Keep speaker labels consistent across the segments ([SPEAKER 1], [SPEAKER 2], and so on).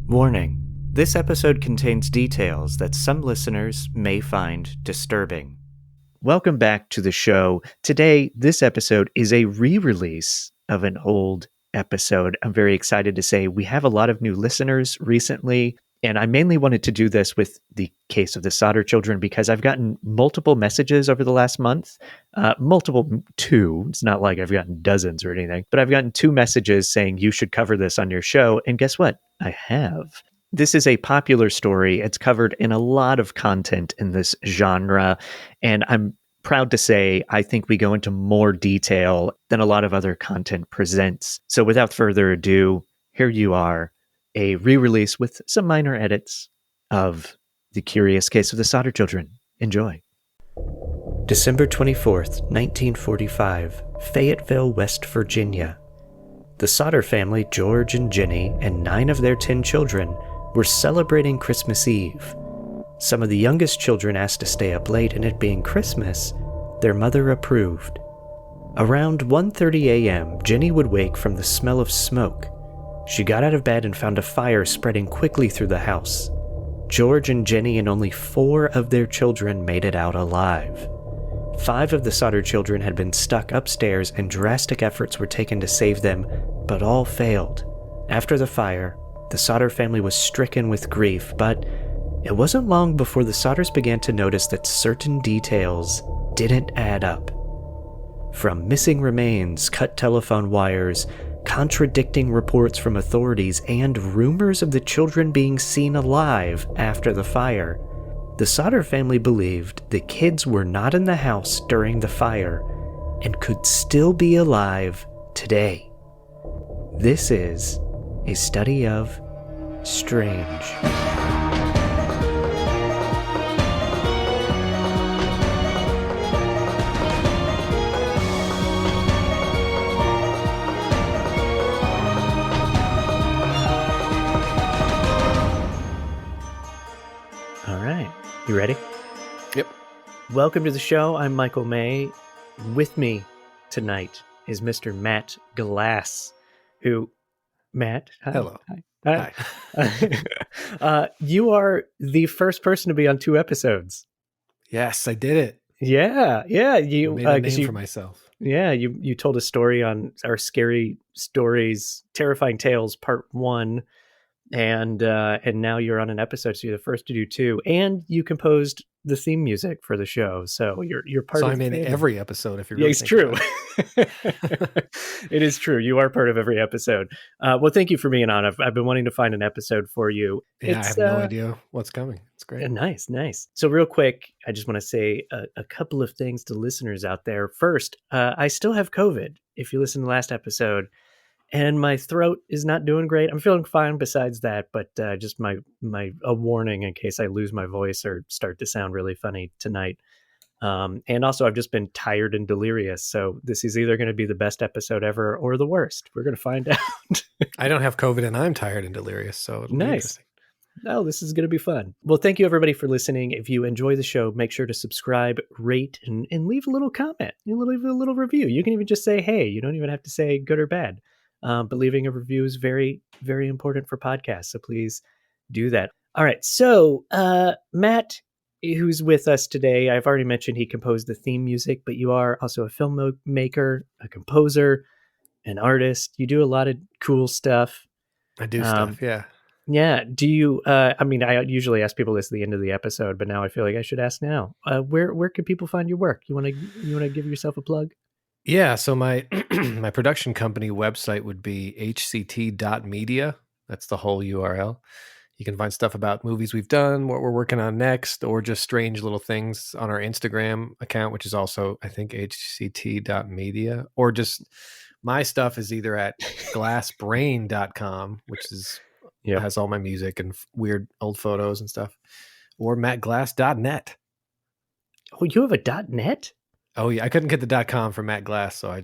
[SPEAKER 1] Warning: this episode contains details that some listeners may find disturbing. Welcome back to the show. Today, this episode is a re-release of an old episode. I'm very excited to say we have a lot of new listeners recently, and I mainly wanted to do this with the case of the Sodder children because I've gotten multiple messages over the last month. Two. It's not like I've gotten dozens or anything, but I've gotten 2 messages saying you should cover this on your show, and guess what? I have. This is a popular story. It's covered in a lot of content in this genre, and I'm proud to say I think we go into more detail than a lot of other content presents. So without further ado, here you are, a re-release with some minor edits of The Curious Case of the Sodder Children. Enjoy. December 24th, 1945, Fayetteville, West Virginia. The Sodder family, George and Jenny, and 9 of their 10 children were celebrating Christmas Eve. Some of the youngest children asked to stay up late, and it being Christmas, their mother approved. Around 1:30 a.m., Jenny would wake from the smell of smoke. She got out of bed and found a fire spreading quickly through the house. George and Jenny and only 4 of their children made it out alive. 5 of the Sodder children had been stuck upstairs, and drastic efforts were taken to save them, but all failed. After the fire, the Sodder family was stricken with grief, but it wasn't long before the Sodders began to notice that certain details didn't add up. From missing remains, cut telephone wires, contradicting reports from authorities, and rumors of the children being seen alive after the fire, the Sodder family believed the kids were not in the house during the fire and could still be alive today. This is a study of strange. All right, you ready?
[SPEAKER 2] Yep.
[SPEAKER 1] Welcome to the show. I'm Michael May. With me tonight is Mr. Matt Glass, who... Matt? Hi.
[SPEAKER 2] Hello.
[SPEAKER 1] Hi. You are the first person to be on 2 episodes.
[SPEAKER 2] Yes, I did it.
[SPEAKER 1] Yeah. You
[SPEAKER 2] made a name for myself.
[SPEAKER 1] Yeah, you told a story on our Scary Stories, Terrifying Tales Part 1, and now you're on an episode, so you're the first to do 2, and you composed the theme music for the show, so you're part of.
[SPEAKER 2] So I'm in every episode. If you're really
[SPEAKER 1] it's true. It is true. You are part of every episode. Well, thank you for being on. I've been wanting to find an episode for you.
[SPEAKER 2] Yeah, I have no idea what's coming. It's great.
[SPEAKER 1] Nice. So real quick, I just want to say a couple of things to listeners out there. First, I still have COVID. If you listen to the last episode, and my throat is not doing great. I'm feeling fine besides that, but just a warning in case I lose my voice or start to sound really funny tonight. And also, I've just been tired and delirious, so this is either going to be the best episode ever or the worst. We're going to find out.
[SPEAKER 2] I don't have COVID, and I'm tired and delirious, so it'll be interesting.
[SPEAKER 1] No, this is going to be fun. Well, thank you, everybody, for listening. If you enjoy the show, make sure to subscribe, rate, and leave a little comment. Leave a little review. You can even just say, hey. You don't even have to say good or bad. But leaving a review is very, very important for podcasts, so please do that. All right, so Matt, who's with us today, I've already mentioned he composed the theme music, but you are also a filmmaker, a composer, an artist. You do a lot of cool stuff.
[SPEAKER 2] I do stuff, yeah.
[SPEAKER 1] Yeah. Do you, I usually ask people this at the end of the episode, but now I feel like I should ask now. Where can people find your work? You want to give yourself a plug?
[SPEAKER 2] Yeah, so my my production company website would be hct.media. That's the whole URL. You can find stuff about movies we've done, what we're working on next, or just strange little things on our Instagram account, which is also, I think, hct.media. Or just my stuff is either at glassbrain.com, which is has all my music and weird old photos and stuff, or mattglass.net.
[SPEAKER 1] Oh, you have a .net?
[SPEAKER 2] Oh yeah, I couldn't get the .com from Matt Glass, so I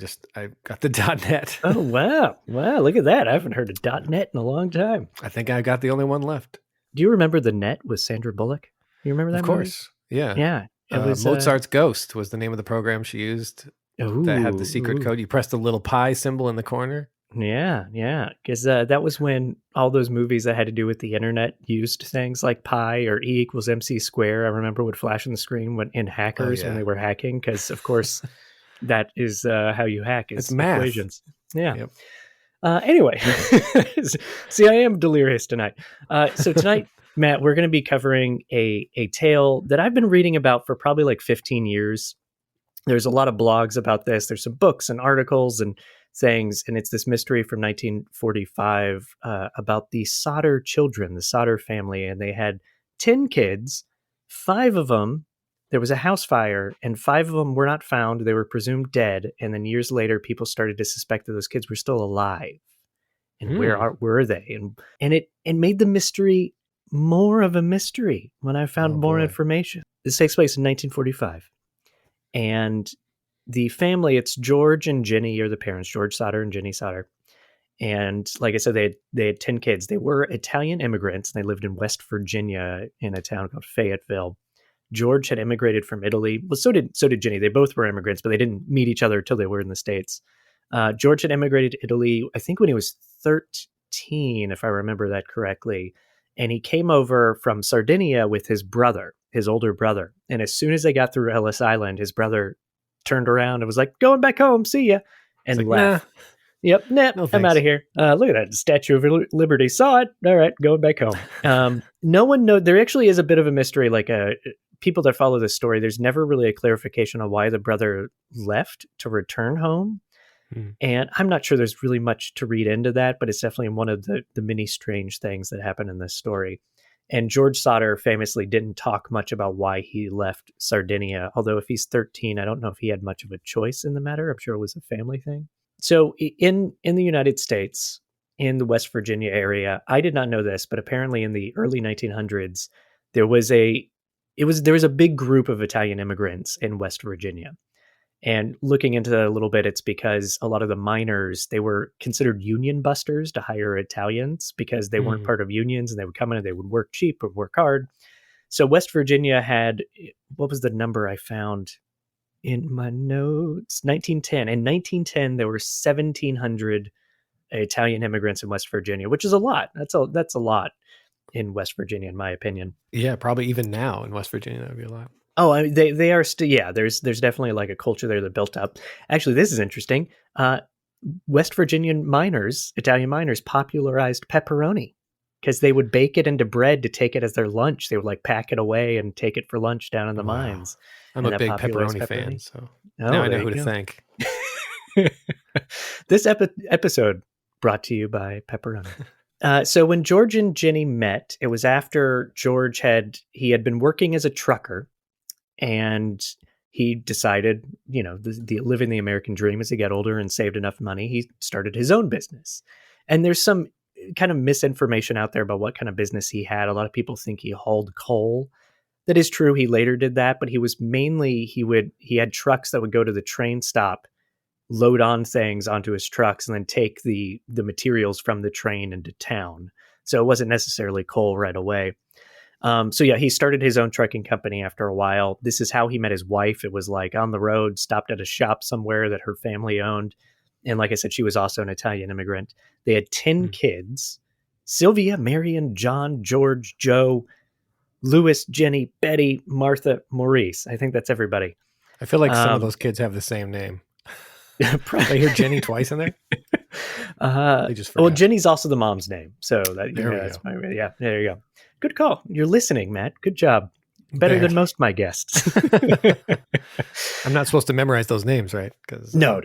[SPEAKER 2] got the .net.
[SPEAKER 1] Oh wow, look at that! I haven't heard of .net in a long time.
[SPEAKER 2] I think I got the only one left.
[SPEAKER 1] Do you remember The Net with Sandra Bullock? You remember that?
[SPEAKER 2] Of course,
[SPEAKER 1] movie?
[SPEAKER 2] Yeah.
[SPEAKER 1] It was
[SPEAKER 2] Mozart's Ghost was the name of the program she used. That had the secret code. You press the little pi symbol in the corner.
[SPEAKER 1] Yeah. Because that was when all those movies that had to do with the internet used things like pi or E equals MC square. I remember would flash on the screen when in
[SPEAKER 2] Oh
[SPEAKER 1] Hackers when
[SPEAKER 2] yeah,
[SPEAKER 1] they were hacking, because of course that is how you hack
[SPEAKER 2] it's
[SPEAKER 1] is
[SPEAKER 2] math.
[SPEAKER 1] equations. Yeah.
[SPEAKER 2] Yep.
[SPEAKER 1] Anyway, see, I am delirious tonight. So tonight, Matt, we're going to be covering a tale that I've been reading about for probably like 15 years. There's a lot of blogs about this. There's some books and articles and things, and it's this mystery from 1945 about the Sodder children, the Sodder family, and they had 10 kids. 5 of them, there was a house fire, and 5 of them were not found. They were presumed dead, and then years later, people started to suspect that those kids were still alive. And were they? And it made the mystery more of a mystery when I found
[SPEAKER 2] Oh
[SPEAKER 1] more
[SPEAKER 2] boy.
[SPEAKER 1] information. This takes place in 1945. And the family, it's George and Jenny are the parents, George Sodder and Jenny Sodder. And like I said, they had 10 kids. They were Italian immigrants, and they lived in West Virginia in a town called Fayetteville. George had immigrated from Italy. Well, so did Jenny. They both were immigrants, but they didn't meet each other until they were in the States. George had immigrated to Italy, I think, when he was 13, if I remember that correctly. And he came over from Sardinia with his brother, his older brother. And as soon as they got through Ellis Island, his brother turned around and was like, "Going back home, see ya,"
[SPEAKER 2] It's
[SPEAKER 1] and
[SPEAKER 2] like, nah,
[SPEAKER 1] left. Yep, nah,
[SPEAKER 2] no
[SPEAKER 1] I'm
[SPEAKER 2] thanks.
[SPEAKER 1] out of here. Look at that, Statue of Liberty. Saw it. All right, going back home. No one knows. There actually is a bit of a mystery. Like people that follow this story, there's never really a clarification on why the brother left to return home. And I'm not sure there's really much to read into that, but it's definitely one of the many strange things that happen in this story. And George Sodder famously didn't talk much about why he left Sardinia, although if he's 13, I don't know if he had much of a choice in the matter. I'm sure it was a family thing. So in the United States, in the West Virginia area, I did not know this, but apparently in the early 1900s, there was a big group of Italian immigrants in West Virginia. And looking into that a little bit, it's because a lot of the miners, they were considered union busters to hire Italians because they weren't part of unions, and they would come in and they would work cheap or work hard. So West Virginia had, what was the number I found in my notes? 1910. In 1910, there were 1,700 Italian immigrants in West Virginia, which is a lot. That's a lot in West Virginia, in my opinion.
[SPEAKER 2] Yeah, probably even now in West Virginia, that would be a lot.
[SPEAKER 1] Oh, they are still, yeah. There's definitely like a culture there that built up. Actually, this is interesting. West Virginian miners, Italian miners, popularized pepperoni because they would bake it into bread to take it as their lunch. They would like pack it away and take it for lunch down in the mines.
[SPEAKER 2] I'm
[SPEAKER 1] And
[SPEAKER 2] a
[SPEAKER 1] that
[SPEAKER 2] big
[SPEAKER 1] popularized
[SPEAKER 2] pepperoni fan, so now
[SPEAKER 1] Oh,
[SPEAKER 2] I know
[SPEAKER 1] there
[SPEAKER 2] who
[SPEAKER 1] you
[SPEAKER 2] to
[SPEAKER 1] go.
[SPEAKER 2] thank.
[SPEAKER 1] This episode brought to you by pepperoni. So when George and Jenny met, it was after George had been working as a trucker, and he decided, the living the American dream as he got older and saved enough money, he started his own business. And there's some kind of misinformation out there about what kind of business he had. A lot of people think he hauled coal. That is true. He later did that, but he was mainly, he had trucks that would go to the train stop, load on things onto his trucks, and then take the materials from the train into town. So it wasn't necessarily coal right away. So yeah, he started his own trucking company after a while. This is how he met his wife. It was like on the road, stopped at a shop somewhere that her family owned. And like I said, she was also an Italian immigrant. They had 10 kids: Sylvia, Marion, John, George, Joe, Louis, Jenny, Betty, Martha, Maurice. I think that's everybody.
[SPEAKER 2] I feel like some of those kids have the same name. Did I hear Jenny twice in there? They just forgot.
[SPEAKER 1] Well, Jenny's also the mom's name. So
[SPEAKER 2] There we
[SPEAKER 1] that's
[SPEAKER 2] go.
[SPEAKER 1] yeah, there you go. Good call. You're listening, Matt. Good job. Better than most of my guests.
[SPEAKER 2] I'm not supposed to memorize those names, right?
[SPEAKER 1] No,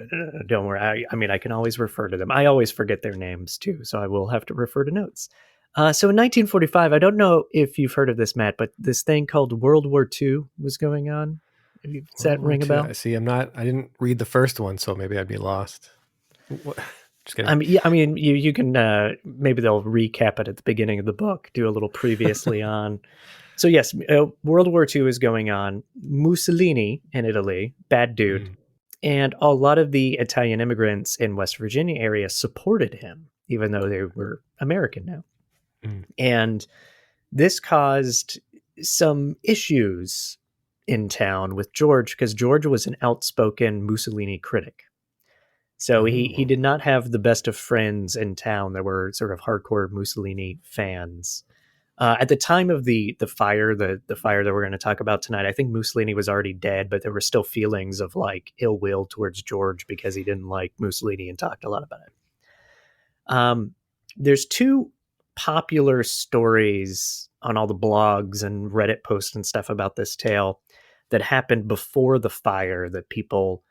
[SPEAKER 1] don't worry. I mean, I can always refer to them. I always forget their names too, so I will have to refer to notes. So in 1945, I don't know if you've heard of this, Matt, but this thing called World War II was going on. Does that ring a bell?
[SPEAKER 2] See, I didn't read the first one, so maybe I'd be lost. What? Just kidding.
[SPEAKER 1] I mean, you can, maybe they'll recap it at the beginning of the book, do a little previously on. So yes, World War II is going on. Mussolini in Italy, bad dude. And a lot of the Italian immigrants in West Virginia area supported him, even though they were American now. And this caused some issues in town with George, because George was an outspoken Mussolini critic. So he did not have the best of friends in town that were sort of hardcore Mussolini fans. At the time of the fire, the fire that we're going to talk about tonight, I think Mussolini was already dead, but there were still feelings of like ill will towards George because he didn't like Mussolini and talked a lot about it. There's two popular stories on all the blogs and Reddit posts and stuff about this tale that happened before the fire that people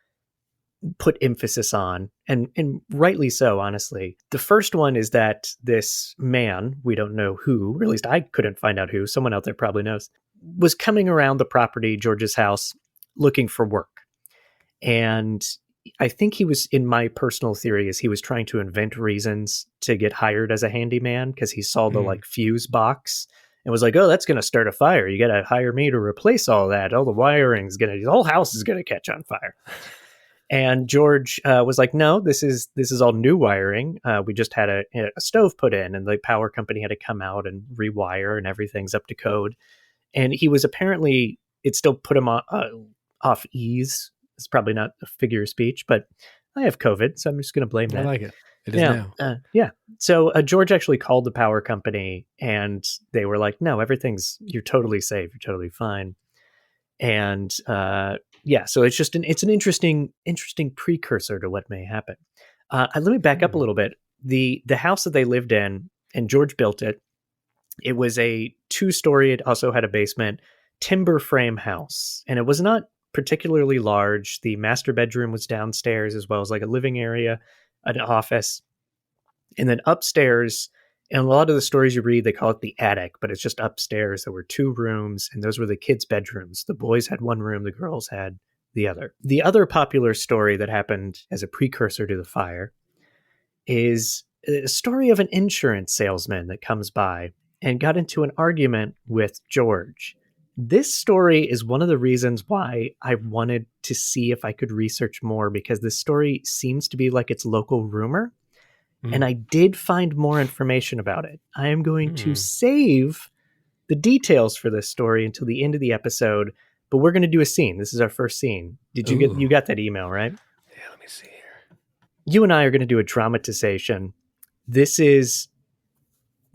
[SPEAKER 1] put emphasis on, and rightly so, honestly. The first one is that this man, we don't know who, or at least I couldn't find out who, someone out there probably knows, was coming around the property, George's house, looking for work. And I think he was, in my personal theory, is he was trying to invent reasons to get hired as a handyman because he saw the like fuse box and was like, oh, that's going to start a fire. You got to hire me to replace all that. All the wiring's going to, the whole house is going to catch on fire. And George was like, no, this is all new wiring. We just had a stove put in and the power company had to come out and rewire and everything's up to code. And he was apparently, it still put him off ease. It's probably not a figure of speech, but I have COVID, so I'm just going to blame that.
[SPEAKER 2] I like it. It is now.
[SPEAKER 1] Yeah. So George actually called the power company and they were like, no, you're totally safe. You're totally fine. And so it's just it's an interesting precursor to what may happen. Let me back up a little bit. The house that they lived in, and George built it. It was a 2-story. It also had a basement, timber frame house, and it was not particularly large. The master bedroom was downstairs, as well as like a living area, an office, and then upstairs. And a lot of the stories you read, they call it the attic, but it's just upstairs. There were 2 rooms, and those were the kids' bedrooms. The boys had one room, the girls had the other. The other popular story that happened as a precursor to the fire is a story of an insurance salesman that comes by and got into an argument with George. This story is one of the reasons why I wanted to see if I could research more, because this story seems to be like its local rumor. And I did find more information about it. I am going to save the details for this story until the end of the episode, but we're going to do a scene. This is our first scene. You got that email, right?
[SPEAKER 2] Yeah, let me see here.
[SPEAKER 1] You and I are going to do a dramatization. This is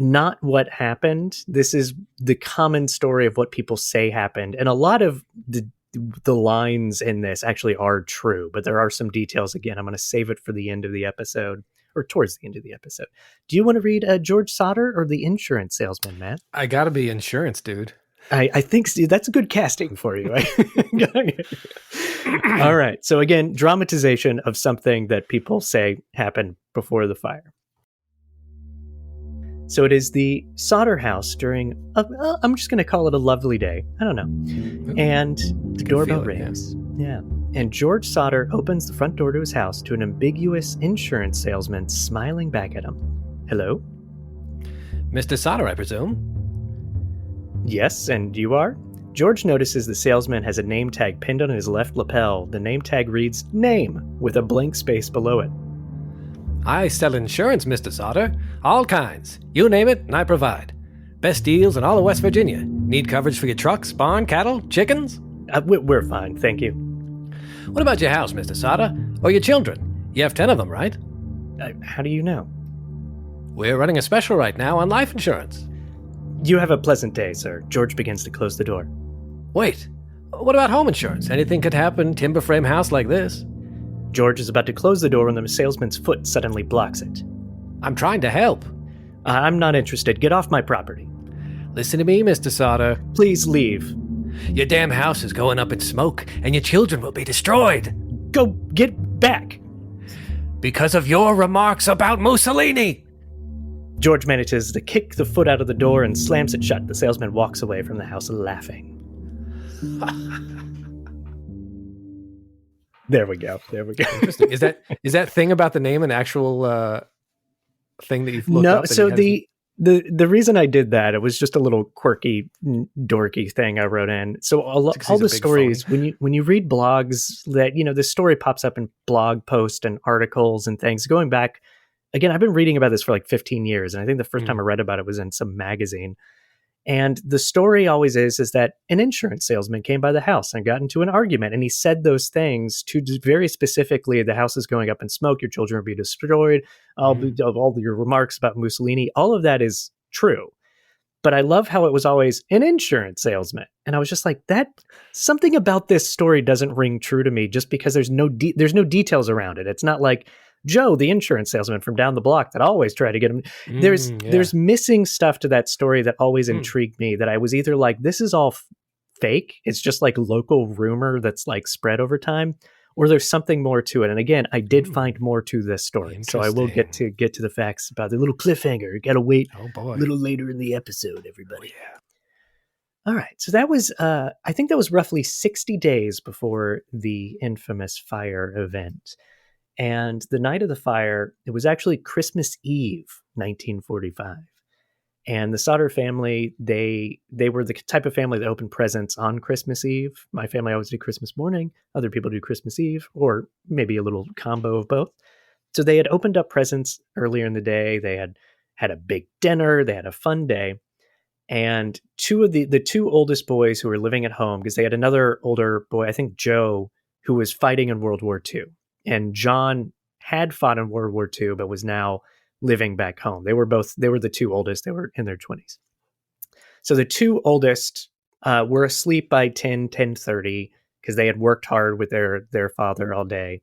[SPEAKER 1] not what happened. This is the common story of what people say happened. And a lot of the lines in this actually are true, but there are some details. Again, I'm going to save it for the end of the episode. Or towards the end of the episode. Do you want to read George Sodder or the insurance salesman, Matt?
[SPEAKER 2] I got to be insurance, dude.
[SPEAKER 1] I think that's a good casting for you. All right. So again, dramatization of something that people say happened before the fire. So it is the Sodder house during, I'm just going to call it a lovely day. I don't know. And the doorbell rings. Yeah. And George Sodder opens the front door to his house to an ambiguous insurance salesman smiling back at him. Hello?
[SPEAKER 2] Mr. Sodder, I presume?
[SPEAKER 1] Yes, and you are? George notices the salesman has a name tag pinned on his left lapel. The name tag reads, Name, with a blank space below it.
[SPEAKER 2] I sell insurance, Mr. Sodder. All kinds. You name it, and I provide. Best deals in all of West Virginia. Need coverage for your trucks, barn, cattle, chickens?
[SPEAKER 1] We're fine, thank you.
[SPEAKER 2] What about your house, Mr. Sodder? Or your children? You have 10 of them, right?
[SPEAKER 1] How do you know?
[SPEAKER 2] We're running a special right now on life insurance.
[SPEAKER 1] You have a pleasant day, sir. George begins to close the door.
[SPEAKER 2] Wait, what about home insurance? Anything could happen, timber frame house like this.
[SPEAKER 1] George is about to close the door when the salesman's foot suddenly blocks it.
[SPEAKER 2] I'm trying to help.
[SPEAKER 1] I'm not interested. Get off my property.
[SPEAKER 2] Listen to me, Mr. Sodder.
[SPEAKER 1] Please leave.
[SPEAKER 2] Your damn house is going up in smoke, and your children will be destroyed.
[SPEAKER 1] Go get back.
[SPEAKER 2] Because of your remarks about Mussolini.
[SPEAKER 1] George manages to kick the foot out of the door and slams it shut. The salesman walks away from the house laughing. There we go.
[SPEAKER 2] Interesting. Is that thing about the name an actual thing that you've looked up?
[SPEAKER 1] No, so the reason I did that, it was just a little quirky, dorky thing I wrote in. So all the stories, when you read blogs that, this story pops up in blog posts and articles and things going back. Again, I've been reading about this for like 15 years. And I think the first time I read about it was in some magazine. And the story always is that an insurance salesman came by the house and got into an argument. And he said those things to very specifically, the house is going up in smoke, your children will be destroyed, all your remarks about Mussolini, all of that is true. But I love how it was always an insurance salesman. And I was just like, that something about this story doesn't ring true to me just because there's no details around it. It's not like Joe, the insurance salesman from down the block that always tried to get him. There's missing stuff to that story that always intrigued me, that I was either like, this is all fake. It's just like local rumor that's like spread over time, or there's something more to it. And again, I did find more to this story. So I will get to the facts about the little cliffhanger. You got to wait a little later in the episode, everybody.
[SPEAKER 2] Oh, yeah.
[SPEAKER 1] All right. So that was, I think that was roughly 60 days before the infamous fire event. And the night of the fire, it was actually Christmas Eve, 1945. And the Sodder family, they were the type of family that opened presents on Christmas Eve. My family always did Christmas morning. Other people do Christmas Eve, or maybe a little combo of both. So they had opened up presents earlier in the day. They had a big dinner. They had a fun day. And the two oldest boys who were living at home, because they had another older boy, I think Joe, who was fighting in World War II. And John had fought in World War II, but was now living back home. They were the two oldest. They were in their 20s. So the two oldest were asleep by 10:30 because they had worked hard with their father all day.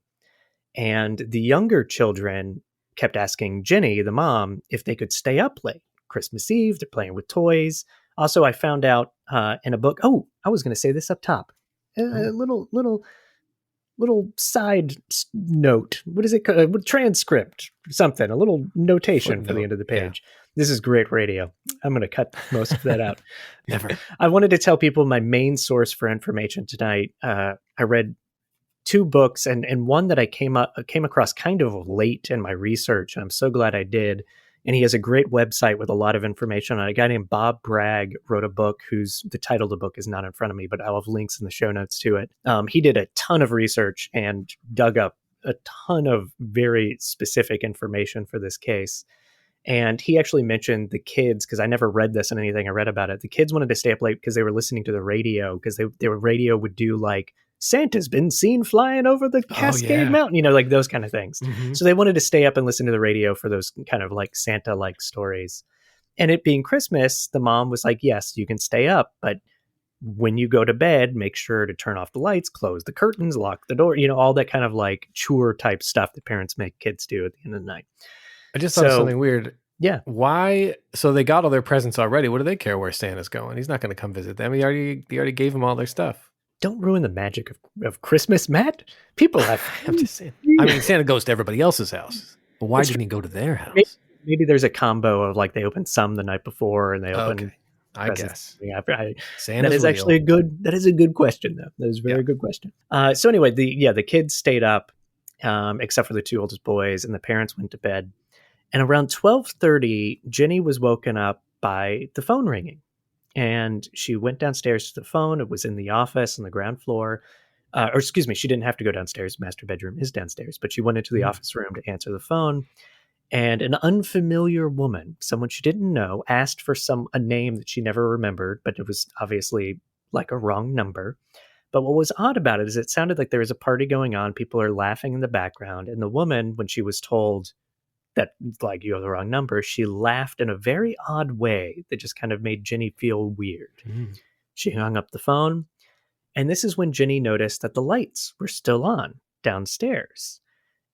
[SPEAKER 1] And the younger children kept asking Jenny, the mom, if they could stay up late. Christmas Eve, they're playing with toys. Also, I found out in a book, I was going to say this up top. A little side note. What is it called? Transcript, something, a little notation for the end of the page. Yeah. This is great radio. I'm going to cut most of that out.
[SPEAKER 2] Never.
[SPEAKER 1] I wanted to tell people my main source for information tonight. I read two books and one that I came across kind of late in my research, and I'm so glad I did. And he has a great website with a lot of information on it. A guy named Bob Bragg wrote a book the title of the book is not in front of me, but I'll have links in the show notes to it. He did a ton of research and dug up a ton of very specific information for this case. And he actually mentioned the kids, because I never read this in anything I read about it. The kids wanted to stay up late because they were listening to the radio, because their radio would do like, Santa's been seen flying over the Cascade Mountain, like those kind of things. Mm-hmm. So they wanted to stay up and listen to the radio for those kind of like Santa-like stories. And it being Christmas, the mom was like, yes, you can stay up, but when you go to bed, make sure to turn off the lights, close the curtains, lock the door, all that kind of like chore type stuff that parents make kids do at the end of the night.
[SPEAKER 2] I just thought something weird.
[SPEAKER 1] Yeah.
[SPEAKER 2] Why? So they got all their presents already. What do they care where Santa's going? He not going to come visit them. He already gave them all their stuff.
[SPEAKER 1] Don't ruin the magic of Christmas, Matt. People have.
[SPEAKER 2] I'm just saying. I mean, Santa goes to everybody else's house. But why didn't he go to their house?
[SPEAKER 1] Maybe there's a combo of like they opened some the night before and they opened.
[SPEAKER 2] I guess.
[SPEAKER 1] After. That is actually a good question, though. That is a very good question. So anyway, the kids stayed up, except for the two oldest boys, and the parents went to bed. And around 12:30, Jenny was woken up by the phone ringing. And she went downstairs to the phone. It was in the office on the ground floor. She didn't have to go downstairs. Master bedroom is downstairs. But she went into the office room to answer the phone. And an unfamiliar woman, someone she didn't know, asked for a name that she never remembered, but it was obviously like a wrong number. But what was odd about it is it sounded like there was a party going on. People are laughing in the background. And the woman, when she was told that like you have the wrong number, she laughed in a very odd way that just kind of made Jenny feel weird. She hung up the phone, and this is when Jenny noticed that the lights were still on downstairs,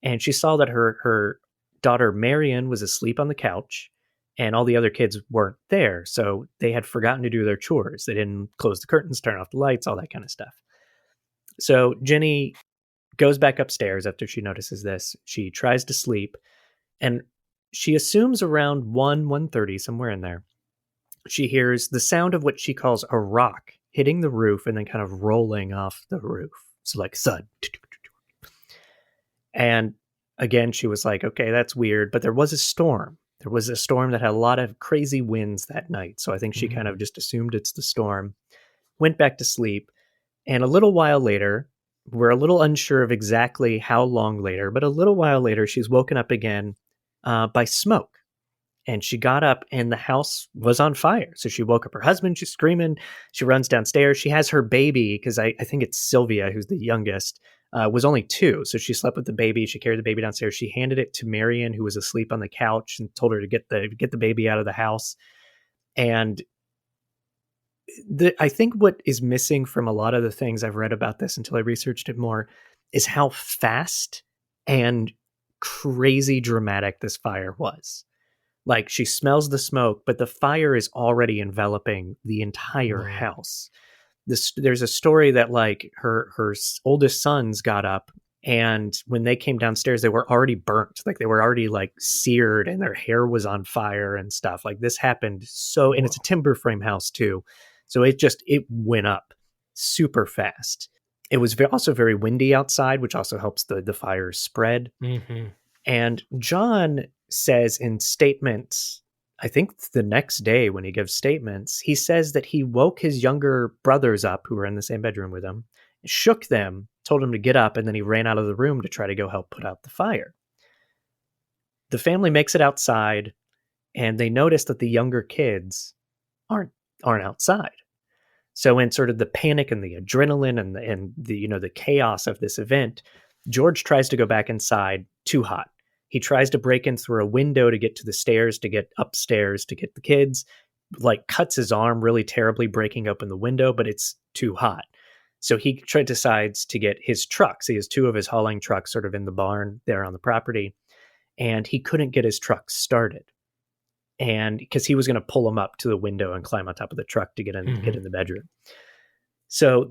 [SPEAKER 1] and she saw that her daughter Marion was asleep on the couch, and all the other kids weren't there, so they had forgotten to do their chores. They didn't close the curtains, turn off the lights, all that kind of stuff. So Jenny goes back upstairs after she notices this. She tries to sleep, and she assumes around 1:30, somewhere in there, she hears the sound of what she calls a rock hitting the roof and then kind of rolling off the roof. So like thud. And again, she was like, okay, that's weird. But there was a storm. There was a storm that had a lot of crazy winds that night. So I think she kind of just assumed it's the storm, went back to sleep. And a little while later, we're a little unsure of exactly how long later, but a little while later, she's woken up again by smoke. and she got up and the house was on fire. So she woke up her husband. She's screaming. She runs downstairs. She has her baby, because I think it's Sylvia, who's the youngest, was only 2. So she slept with the baby. She carried the baby downstairs. She handed it to Marion, who was asleep on the couch, and told her to get the baby out of the house. And I think what is missing from a lot of the things I've read about this until I researched it more is how fast and crazy dramatic this fire was. Like, she smells the smoke, but the fire is already enveloping the entire house. There's a story that like her oldest sons got up, and when they came downstairs, they were already burnt. Like, they were already like seared, and their hair was on fire and stuff. Like, this happened and it's a timber frame house too. So it went up super fast. It was also very windy outside, which also helps the fire spread.
[SPEAKER 2] Mm-hmm.
[SPEAKER 1] And John says in statements, I think the next day when he gives statements, he says that he woke his younger brothers up who were in the same bedroom with him, shook them, told them to get up, and then he ran out of the room to try to go help put out the fire. The family makes it outside, and they notice that the younger kids aren't outside. So in sort of the panic and the adrenaline and the chaos of this event, George tries to go back inside, too hot. He tries to break in through a window to get to the stairs, to get upstairs, to get the kids, like cuts his arm really terribly breaking open the window, but it's too hot. So he decides to get his trucks. He has 2 of his hauling trucks sort of in the barn there on the property, and he couldn't get his truck started. And because he was going to pull them up to the window and climb on top of the truck to get in the bedroom. So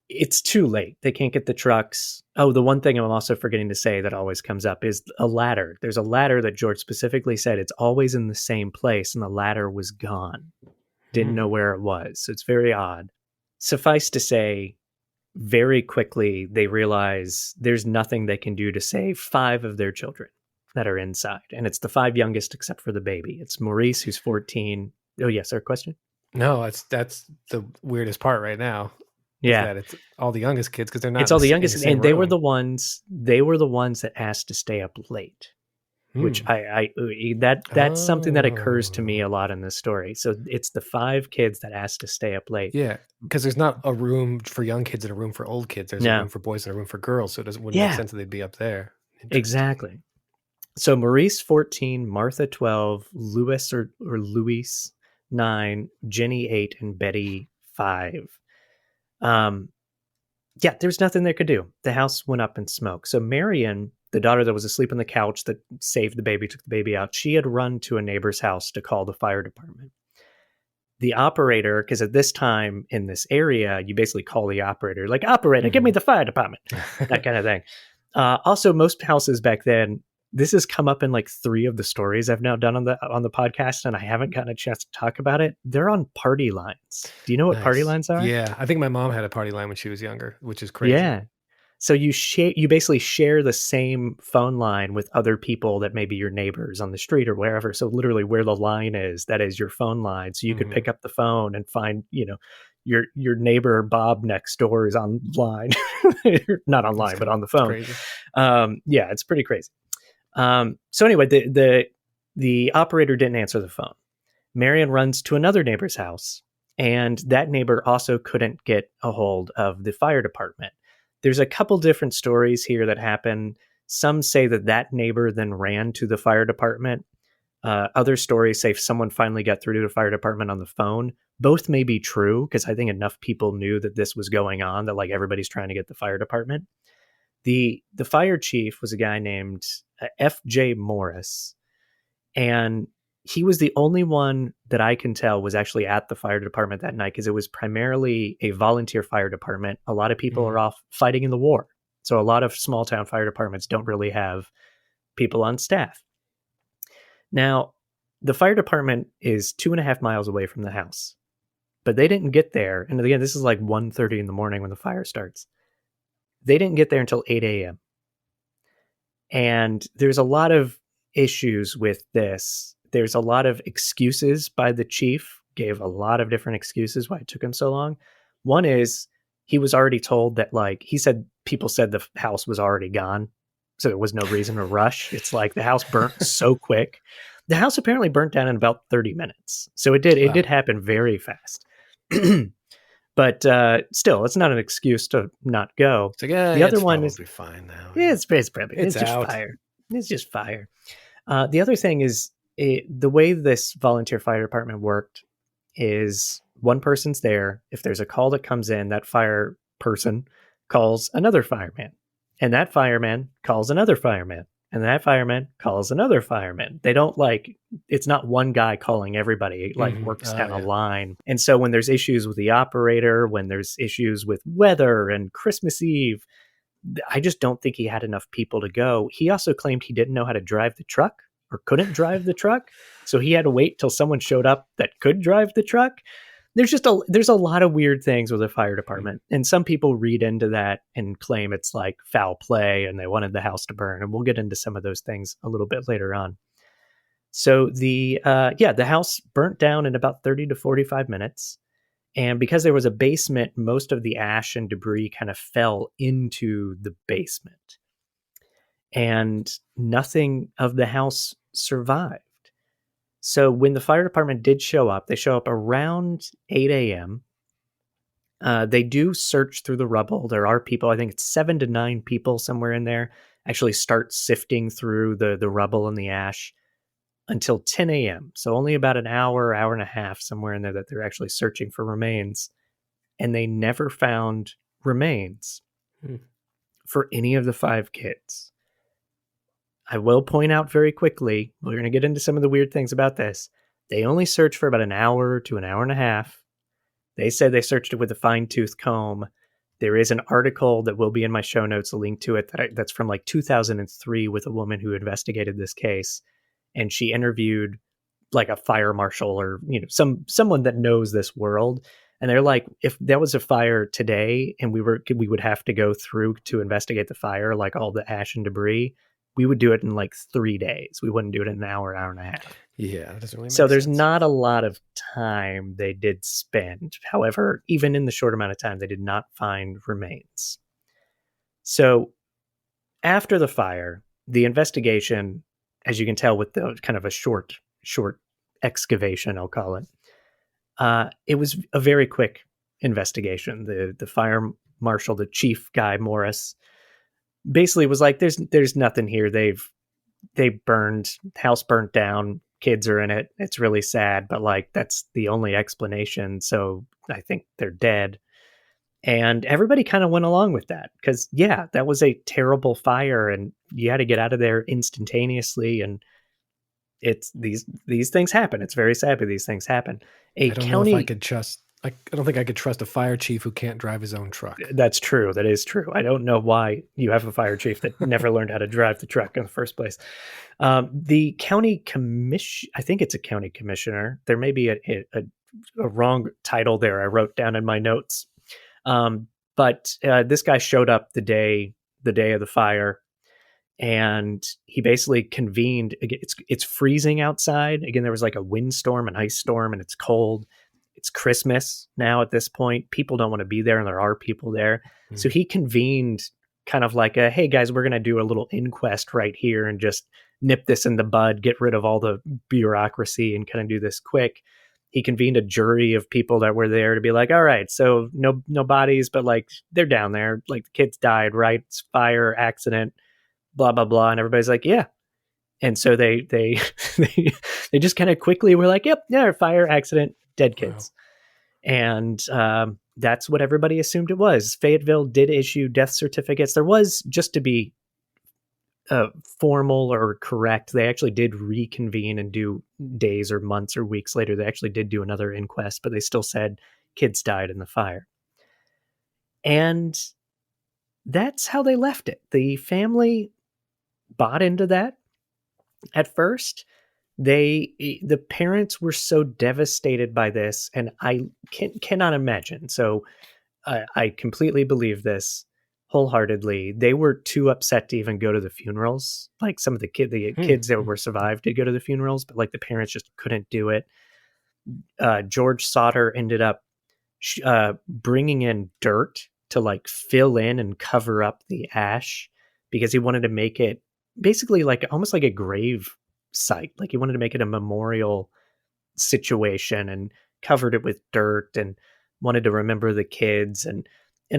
[SPEAKER 1] it's too late. They can't get the trucks. Oh, the one thing I'm also forgetting to say that always comes up is a ladder. There's a ladder that George specifically said it's always in the same place, and the ladder was gone. Didn't know where it was. So it's very odd. Suffice to say, very quickly, they realize there's nothing they can do to save 5 of their children that are inside. And it's the 5 youngest except for the baby. It's Maurice, who's 14. Oh, yes, our question?
[SPEAKER 2] No, that's the weirdest part right now.
[SPEAKER 1] Yeah.
[SPEAKER 2] That it's all the youngest kids, because they're not.
[SPEAKER 1] It's all the youngest, and they
[SPEAKER 2] room.
[SPEAKER 1] were the ones that asked to stay up late. Which that's something that occurs to me a lot in this story. So it's the 5 kids that asked to stay up late.
[SPEAKER 2] Yeah, because there's not a room for young kids and a room for old kids. There's a room for boys and a room for girls. So it wouldn't make sense that they'd be up there.
[SPEAKER 1] Exactly. So Maurice 14, Martha 12, Louis or Luis 9, Jenny 8, and Betty 5. Yeah, there's nothing they could do. The house went up in smoke. So Marion, the daughter that was asleep on the couch that saved the baby, took the baby out, she had run to a neighbor's house to call the fire department. The operator, because at this time in this area, you basically call the operator, like, operator, give me the fire department, that kind of thing. Also, most houses back then, this has come up in like 3 of the stories I've now done on the podcast, and I haven't gotten a chance to talk about it. They're on party lines. Do you know what party lines are?
[SPEAKER 2] Yeah, I think my mom had a party line when she was younger, which is crazy.
[SPEAKER 1] Yeah. So you basically share the same phone line with other people that may be your neighbors on the street or wherever. So literally where the line is, that is your phone line. So you could pick up the phone and find, your neighbor Bob next door is online, not online, but on the phone. Yeah, it's pretty crazy. So anyway, the operator didn't answer the phone. Marion runs to another neighbor's house, and that neighbor also couldn't get a hold of the fire department. There's a couple different stories here that happen. Some say that neighbor then ran to the fire department. Other stories say someone finally got through to the fire department on the phone. Both may be true, because I think enough people knew that this was going on, that like everybody's trying to get the fire department. The fire chief was a guy named F.J. Morris, and he was the only one that I can tell was actually at the fire department that night, because it was primarily a volunteer fire department. A lot of people are off fighting in the war. So a lot of small town fire departments don't really have people on staff. Now, the fire department is 2.5 miles away from the house, but they didn't get there. And again, this is like 1:30 in the morning when the fire starts. They didn't get there until 8 a.m. And there's a lot of issues with this. There's a lot of excuses by the chief, gave a lot of different excuses why it took him so long. One is he was already told that, like, he said people said the house was already gone, so there was no reason to rush. It's like the house burnt so quick The house apparently burnt down in about 30 minutes. So it did happen very fast. But still, it's not an excuse to not go.
[SPEAKER 2] It's like,
[SPEAKER 1] The other
[SPEAKER 2] it's
[SPEAKER 1] one is,
[SPEAKER 2] probably fine now.
[SPEAKER 1] it's just
[SPEAKER 2] out.
[SPEAKER 1] fire. It's just fire. The other thing is the way this volunteer fire department worked is one person's there. If there's a call that comes in, that fire person calls another fireman, and that fireman calls another fireman, and that fireman calls another fireman. They don't it's not one guy calling everybody. It works down a line. And so when there's issues with the operator, when there's issues with weather and Christmas Eve, I just don't think he had enough people to go. He also claimed he didn't know how to drive the truck or couldn't drive the truck. So he had to wait till someone showed up that could drive the truck. There's a lot of weird things with the fire department. And some people read into that and claim it's like foul play and they wanted the house to burn. And we'll get into some of those things a little bit later on. So the house burnt down in about 30 to 45 minutes. And because there was a basement, most of the ash and debris kind of fell into the basement. And nothing of the house survived. So when the fire department did show up, they show up around 8 a.m. They do search through the rubble. There are people, I think it's 7 to 9 people somewhere in there, actually start sifting through the rubble and the ash until 10 a.m. So only about an hour and a half somewhere in there that they're actually searching for remains. And they never found remains for any of the 5 kids. I will point out very quickly, we're going to get into some of the weird things about this. They only searched for about an hour to an hour and a half. They said they searched it with a fine-tooth comb. There is an article that will be in my show notes, a link to it, that's from 2003 with a woman who investigated this case. And she interviewed a fire marshal or someone that knows this world. And they're like, if there was a fire today and we would have to go through to investigate the fire, all the ash and debris, we would do it in 3 days. We wouldn't do it in an hour and a half.
[SPEAKER 2] Yeah, that doesn't really make
[SPEAKER 1] So there's
[SPEAKER 2] sense.
[SPEAKER 1] not a lot of time they did spend. However, even in the short amount of time, they did not find remains. So after the fire, the investigation, as you can tell with the kind of a short excavation, I'll call it, it was a very quick investigation. The fire marshal, the chief guy, Morris, basically was like, there's nothing here. House burnt down, kids are in it. It's really sad, but that's the only explanation. So I think they're dead. And everybody kind of went along with that because that was a terrible fire and you had to get out of there instantaneously. And it's these things happen. It's very sad, but these things happen.
[SPEAKER 2] I don't know if I could trust. I don't think I could trust a fire chief who can't drive his own truck.
[SPEAKER 1] That's true. That is true. I don't know why you have a fire chief that never learned how to drive the truck in the first place. The county commission, I think it's a county commissioner. There may be a wrong title there. I wrote down in my notes. But this guy showed up the day of the fire, and he basically convened. It's freezing outside. Again, there was a windstorm, an ice storm, and it's cold. It's Christmas now at this point. People don't want to be there, and there are people there. Mm-hmm. So he convened kind of hey guys, we're going to do a little inquest right here and just nip this in the bud, get rid of all the bureaucracy and kind of do this quick. He convened a jury of people that were there to be all right, so no bodies, but they're down there. The kids died, right? It's fire, accident, blah, blah, blah. And everybody's yeah. And so they they just kind of quickly were yep, fire, accident, dead kids. Wow. And that's what everybody assumed it was. Fayetteville did issue death certificates. There was, just to be formal or correct, they actually did reconvene and do days or months or weeks later. They actually did do another inquest, but they still said kids died in the fire. And that's how they left it. The family bought into that at first. The parents were so devastated by this, and I cannot imagine. So I completely believe this wholeheartedly. They were too upset to even go to the funerals. Some of the kids that were survived to go to the funerals, but the parents just couldn't do it. George Sodder ended up bringing in dirt to fill in and cover up the ash because he wanted to make it basically almost like a grave site. Like he wanted to make it a memorial situation and covered it with dirt and wanted to remember the kids. And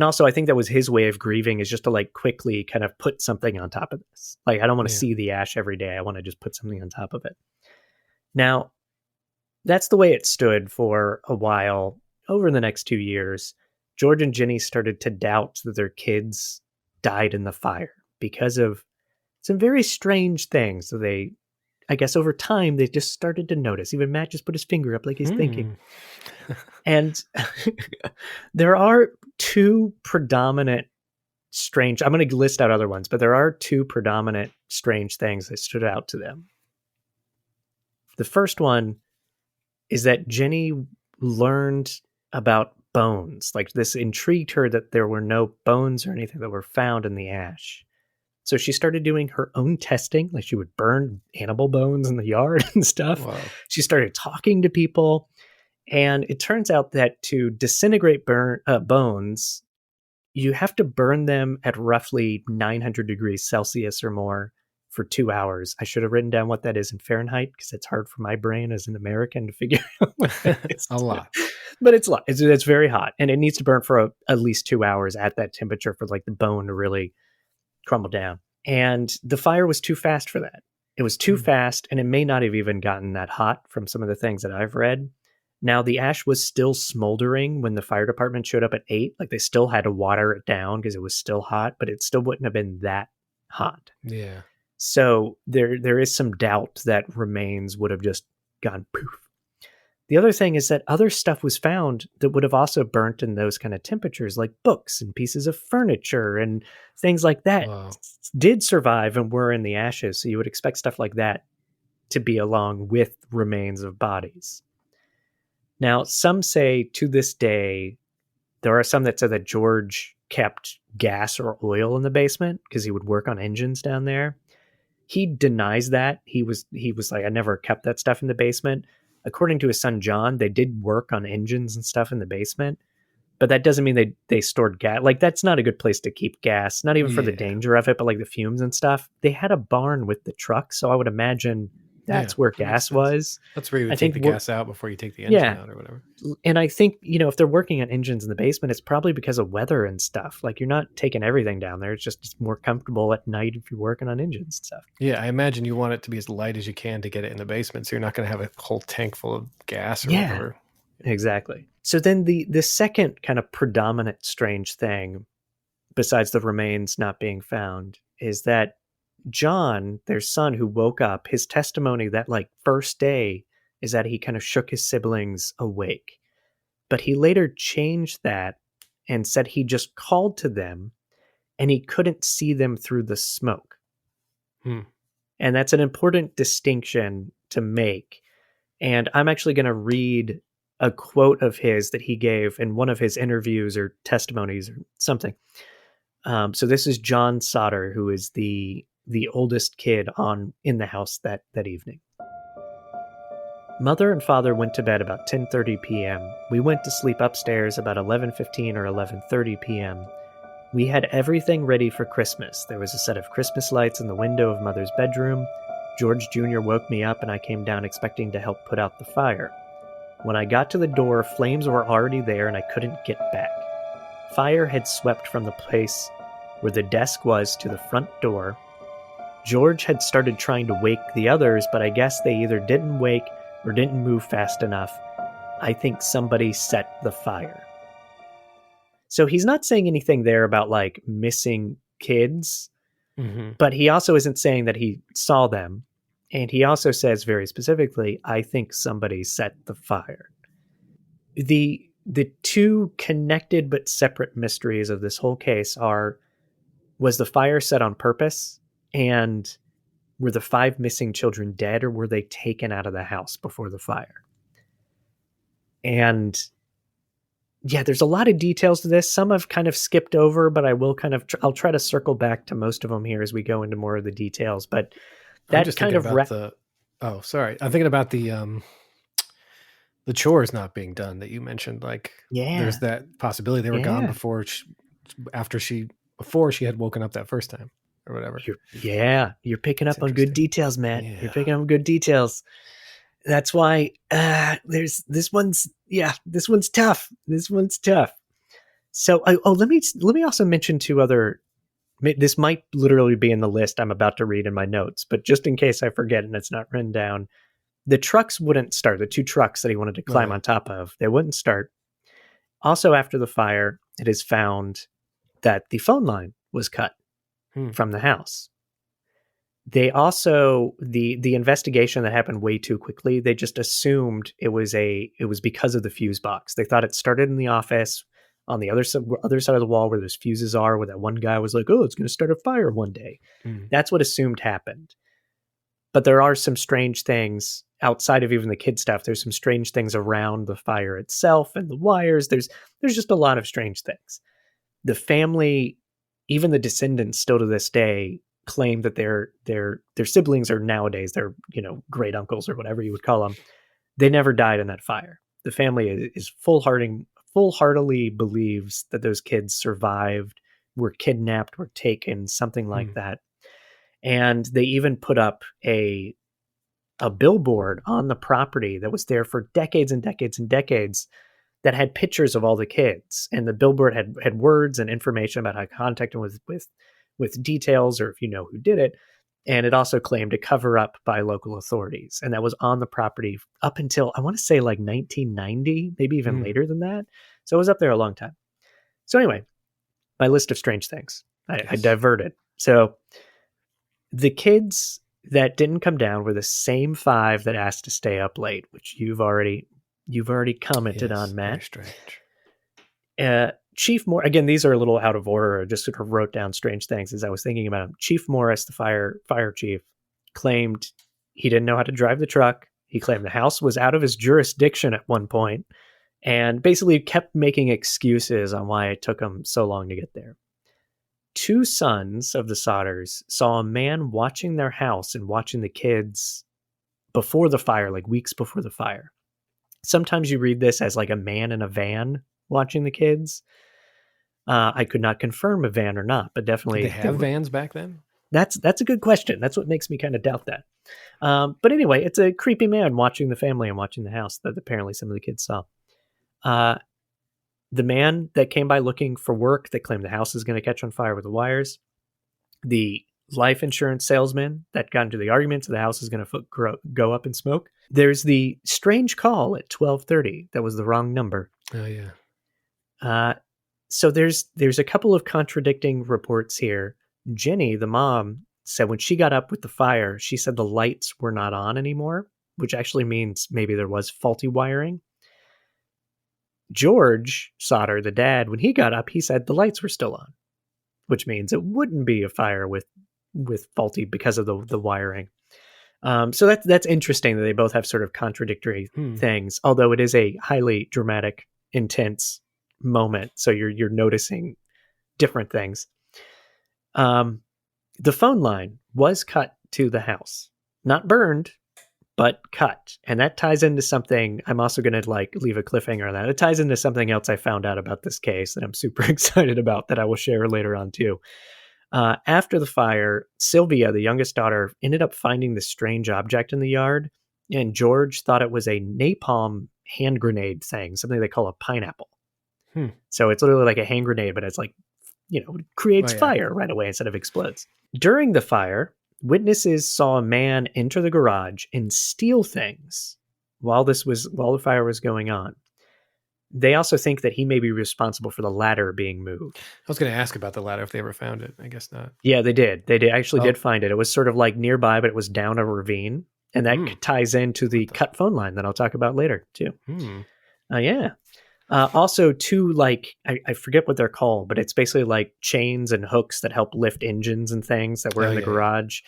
[SPEAKER 1] also I think that was his way of grieving, is just to like quickly kind of put something on top of this. Like I don't want to see the ash every day. I want to just put something on top of it. Now, that's the way it stood for a while. Over the next 2 years, George and Jenny started to doubt that their kids died in the fire because of some very strange things. So they, I guess over time, they just started to notice. Even Matt just put his finger up like he's thinking. And there are two predominant strange, I'm going to list out other ones, but there are two predominant strange things that stood out to them. The first one is that Jenny learned about bones. Like this intrigued her that there were no bones or anything that were found in the ash. So she started doing her own testing. Like she would burn animal bones in the yard and stuff.
[SPEAKER 2] Wow.
[SPEAKER 1] She started talking to people. And it turns out that to disintegrate bones, you have to burn them at roughly 900 degrees Celsius or more for 2 hours. I should have written down what that is in Fahrenheit because it's hard for my brain as an American to figure out what that is.
[SPEAKER 2] A lot.
[SPEAKER 1] But it's a lot. It's very hot. And it needs to burn for at least 2 hours at that temperature for like the bone to really crumble down. And the fire was too fast for that. It was too fast, and it may not have even gotten that hot from some of the things that I've read. Now, the ash was still smoldering when the fire department showed up at 8. Like, they still had to water it down because it was still hot, but it still wouldn't have been that hot.
[SPEAKER 2] Yeah.
[SPEAKER 1] So there is some doubt that remains would have just gone poof. The other thing is that other stuff was found that would have also burnt in those kind of temperatures, like books and pieces of furniture and things like that.
[SPEAKER 2] Wow.
[SPEAKER 1] Did survive and were in the ashes. So you would expect stuff like that to be along with remains of bodies. Now, some say to this day, there are some that say that George kept gas or oil in the basement because he would work on engines down there. He denies that. He was like, I never kept that stuff in the basement. According to his son, John, they did work on engines and stuff in the basement, but that doesn't mean they stored gas. Like, that's not a good place to keep gas, not even for the danger of it, but like the fumes and stuff. They had a barn with the truck, so I would imagine that's where gas was.
[SPEAKER 2] That's where you would take the gas out before you take the engine out or whatever.
[SPEAKER 1] And I think, if they're working on engines in the basement, it's probably because of weather and stuff. Like, you're not taking everything down there. It's just more comfortable at night if you're working on engines and stuff.
[SPEAKER 2] Yeah, I imagine you want it to be as light as you can to get it in the basement, so you're not going to have a whole tank full of gas or whatever.
[SPEAKER 1] Exactly. So then the second kind of predominant strange thing, besides the remains not being found, is that John, their son who woke up, his testimony that like first day is that he kind of shook his siblings awake. But he later changed that and said he just called to them and he couldn't see them through the smoke. And that's an important distinction to make. And I'm actually going to read a quote of his that he gave in one of his interviews or testimonies or something. So this is John Sodder, who is the oldest kid in the house that evening. Mother and father went to bed about 10:30 p.m. We went to sleep upstairs about 11:15 or 11:30 p.m. We had everything ready for Christmas. There was a set of Christmas lights in the window of Mother's bedroom. George Jr. woke me up and I came down expecting to help put out the fire. When I got to the door, flames were already there and I couldn't get back. Fire had swept from the place where the desk was to the front door. George had started trying to wake the others, but I guess they either didn't wake or didn't move fast enough. I think somebody set the fire. So he's not saying anything there about like missing kids, but he also isn't saying that he saw them. And he also says very specifically, I think somebody set the fire. The two connected but separate mysteries of this whole case are, was the fire set on purpose? And were the 5 missing children dead, or were they taken out of the house before the fire? And yeah, there's a lot of details to this. Some I've kind of skipped over, but I will I'll try to circle back to most of them here as we go into more of the details. But that kind of
[SPEAKER 2] I'm thinking about the chores not being done that you mentioned. Like, there's that possibility they were gone before she had woken up that first time. or whatever.
[SPEAKER 1] You're picking
[SPEAKER 2] That's
[SPEAKER 1] up on good
[SPEAKER 2] interesting.
[SPEAKER 1] details, Matt.
[SPEAKER 2] Yeah.
[SPEAKER 1] You're picking up on good details. That's why there's this one's tough. This one's tough. So let me also mention two other. This might literally be in the list I'm about to read in my notes, but just in case I forget and it's not written down, the trucks wouldn't start. The two trucks that he wanted to climb on top of, they wouldn't start. Also, after the fire, it is found that the phone line was cut from the house. They also the investigation that happened way too quickly. They just assumed it was because of the fuse box. They thought it started in the office on the other side of the wall where those fuses are. Where that one guy was like, "Oh, it's going to start a fire one day." That's what assumed happened. But there are some strange things outside of even the kid stuff. There's some strange things around the fire itself and the wires. There's just a lot of strange things. The family, even the descendants, still to this day claim that their siblings are nowadays their great uncles or whatever you would call them. They never died in that fire. The family is full-heartedly believes that those kids survived, were kidnapped, were taken, something like that. And they even put up a billboard on the property that was there for decades and decades and decades that had pictures of all the kids. And the billboard had words and information about how to contact them with details or if you know who did it. And it also claimed a cover up by local authorities. And that was on the property up until, I want to say, like 1990, maybe even later than that. So it was up there a long time. So anyway, my list of strange things. I diverted. So the kids that didn't come down were the same 5 that asked to stay up late, which you've already commented on, Matt.
[SPEAKER 2] Very strange.
[SPEAKER 1] Chief Moore, again, these are a little out of order. I just sort of wrote down strange things as I was thinking about them. Chief Morris, the fire chief, claimed he didn't know how to drive the truck. He claimed the house was out of his jurisdiction at one point, and basically kept making excuses on why it took him so long to get there. 2 sons of the Sodders saw a man watching their house and watching the kids before the fire, like weeks before the fire. Sometimes you read this as like a man in a van watching the kids. I could not confirm a van or not, but definitely.
[SPEAKER 2] Did they have vans back then?
[SPEAKER 1] That's a good question. That's what makes me kind of doubt that. But anyway, it's a creepy man watching the family and watching the house that apparently some of the kids saw. The man that came by looking for work that claimed the house is going to catch on fire with the wires. The life insurance salesman that got into the arguments the house is going to go up in smoke. There's the strange call at 12:30 that was the wrong number.
[SPEAKER 2] Oh yeah.
[SPEAKER 1] So there's a couple of contradicting reports here. Jenny, the mom, said when she got up with the fire, she said the lights were not on anymore, which actually means maybe there was faulty wiring. George Sodder, the dad, when he got up, he said the lights were still on, which means it wouldn't be a fire with faulty because of the wiring. So that's interesting that they both have sort of contradictory things, although it is a highly dramatic, intense moment. So you're noticing different things. The phone line was cut to the house, not burned, but cut. And that ties into something. I'm also going to leave a cliffhanger on that. It ties into something else I found out about this case that I'm super excited about that I will share later on too. After the fire, Sylvia, the youngest daughter, ended up finding this strange object in the yard. And George thought it was a napalm hand grenade thing, something they call a pineapple. So it's literally like a hand grenade, but it's like, creates fire right away instead of explodes. During the fire, witnesses saw a man enter the garage and steal things while the fire was going on. They also think that he may be responsible for the ladder being moved.
[SPEAKER 2] I was going to ask about the ladder if they ever found it. I guess not.
[SPEAKER 1] Yeah, they did. They did find it. It was sort of like nearby, but it was down a ravine. And that ties into the cut phone line that I'll talk about later too. Yeah. Also, 2 I forget what they're called, but it's basically like chains and hooks that help lift engines and things that were in the garage.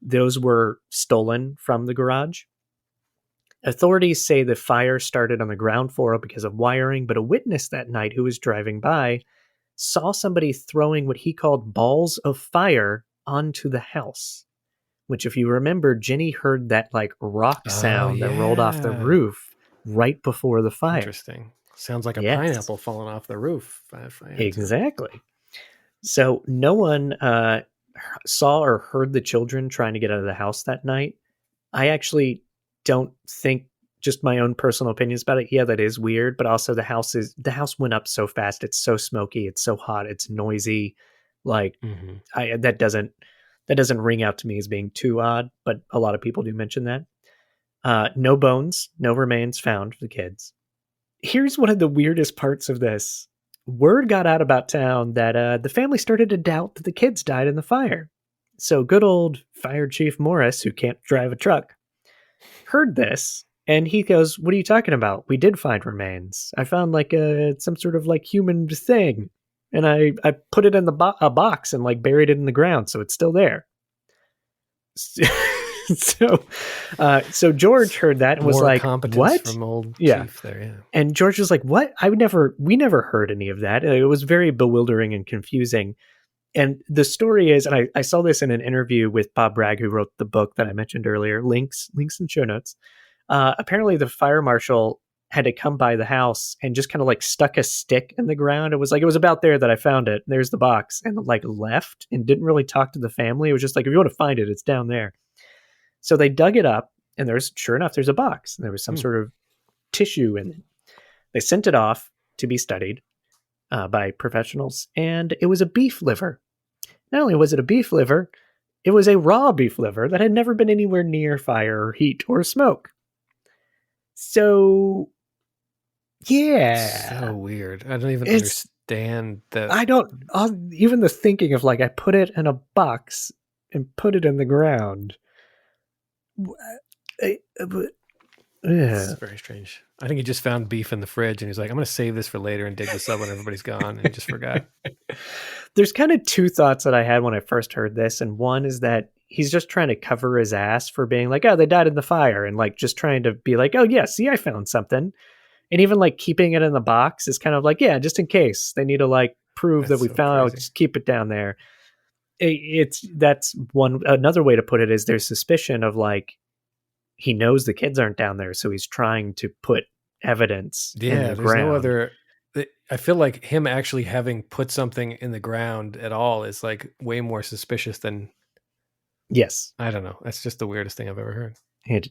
[SPEAKER 1] Those were stolen from the garage. Authorities say the fire started on the ground floor because of wiring, but a witness that night who was driving by saw somebody throwing what he called balls of fire onto the house, which, if you remember, Jenny heard that rock sound that rolled off the roof right before the fire.
[SPEAKER 2] Interesting. Sounds like a pineapple falling off the roof.
[SPEAKER 1] Exactly. So no one saw or heard the children trying to get out of the house that night. I actually don't think, just my own personal opinions about it. Yeah, that is weird, but also the house went up so fast. It's so smoky. It's so hot. It's noisy. Like
[SPEAKER 2] Mhm.
[SPEAKER 1] that doesn't ring out to me as being too odd. But a lot of people do mention that. No bones, no remains found for the kids. Here's one of the weirdest parts of this. Word got out about town that the family started to doubt that the kids died in the fire. So good old Fire Chief Morris, who can't drive a truck, heard this and he goes, "What are you talking about? We did find remains. I found like some sort of like human thing, and I put it in a box and like buried it in the ground, so it's still there." so so George heard that and was
[SPEAKER 2] More
[SPEAKER 1] like,
[SPEAKER 2] competence
[SPEAKER 1] "What?"
[SPEAKER 2] from old
[SPEAKER 1] Yeah.
[SPEAKER 2] Chief there, yeah.
[SPEAKER 1] And George was like, "What? We never heard any of that." It was very bewildering and confusing. And the story is, and I saw this in an interview with Bob Bragg, who wrote the book that I mentioned earlier. Links in show notes. Apparently, the fire marshal had to come by the house and just kind of like stuck a stick in the ground. It was like, it was about there that I found it. There's the box, and like left and didn't really talk to the family. It was just like, if you want to find it, it's down there. So they dug it up, and sure enough, there's a box. And there was some sort of tissue in it. They sent it off to be studied by professionals, and it was a beef liver. Not only was it a beef liver, it was a raw beef liver that had never been anywhere near fire or heat or smoke. So, yeah.
[SPEAKER 2] So weird. I don't even understand that.
[SPEAKER 1] I don't, even the thinking of like, I put it in a box and put it in the ground.
[SPEAKER 2] It's very strange. I think he just found beef in the fridge and he's like, I'm going to save this for later and dig this up when everybody's gone. And he just forgot.
[SPEAKER 1] There's kind of two thoughts that I had when I first heard this. And one is that he's just trying to cover his ass for being like, oh, they died in the fire. And like, just trying to be like, oh, yeah, see, I found something. And even like keeping it in the box is kind of like, yeah, just in case they need to like prove that we found out, just keep it down there. That's one. Another way to put it is there's suspicion of like, he knows the kids aren't down there, so he's trying to put evidence in the ground.
[SPEAKER 2] No other. I feel like him actually having put something in the ground at all is like way more suspicious than.
[SPEAKER 1] Yes.
[SPEAKER 2] I don't know. That's just the weirdest thing I've ever heard.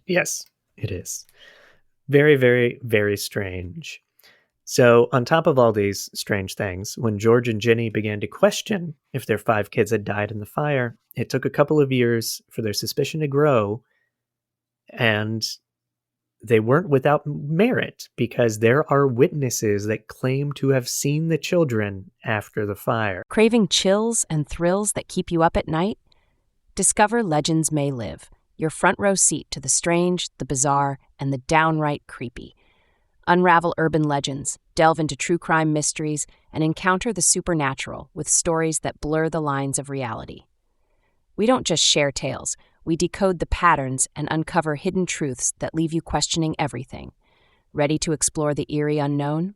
[SPEAKER 1] Yes, it is. Very, very, very strange. So on top of all these strange things, when George and Jenny began to question if their 5 kids had died in the fire, it took a couple of years for their suspicion to grow. And they weren't without merit, because there are witnesses that claim to have seen the children after the fire.
[SPEAKER 3] Craving chills and thrills that keep you up at night? Discover Legends May Live, your front row seat to the strange, the bizarre, and the downright creepy. Unravel urban legends, delve into true crime mysteries, and encounter the supernatural with stories that blur the lines of reality. We don't just share tales. We decode the patterns and uncover hidden truths that leave you questioning everything. Ready to explore the eerie unknown?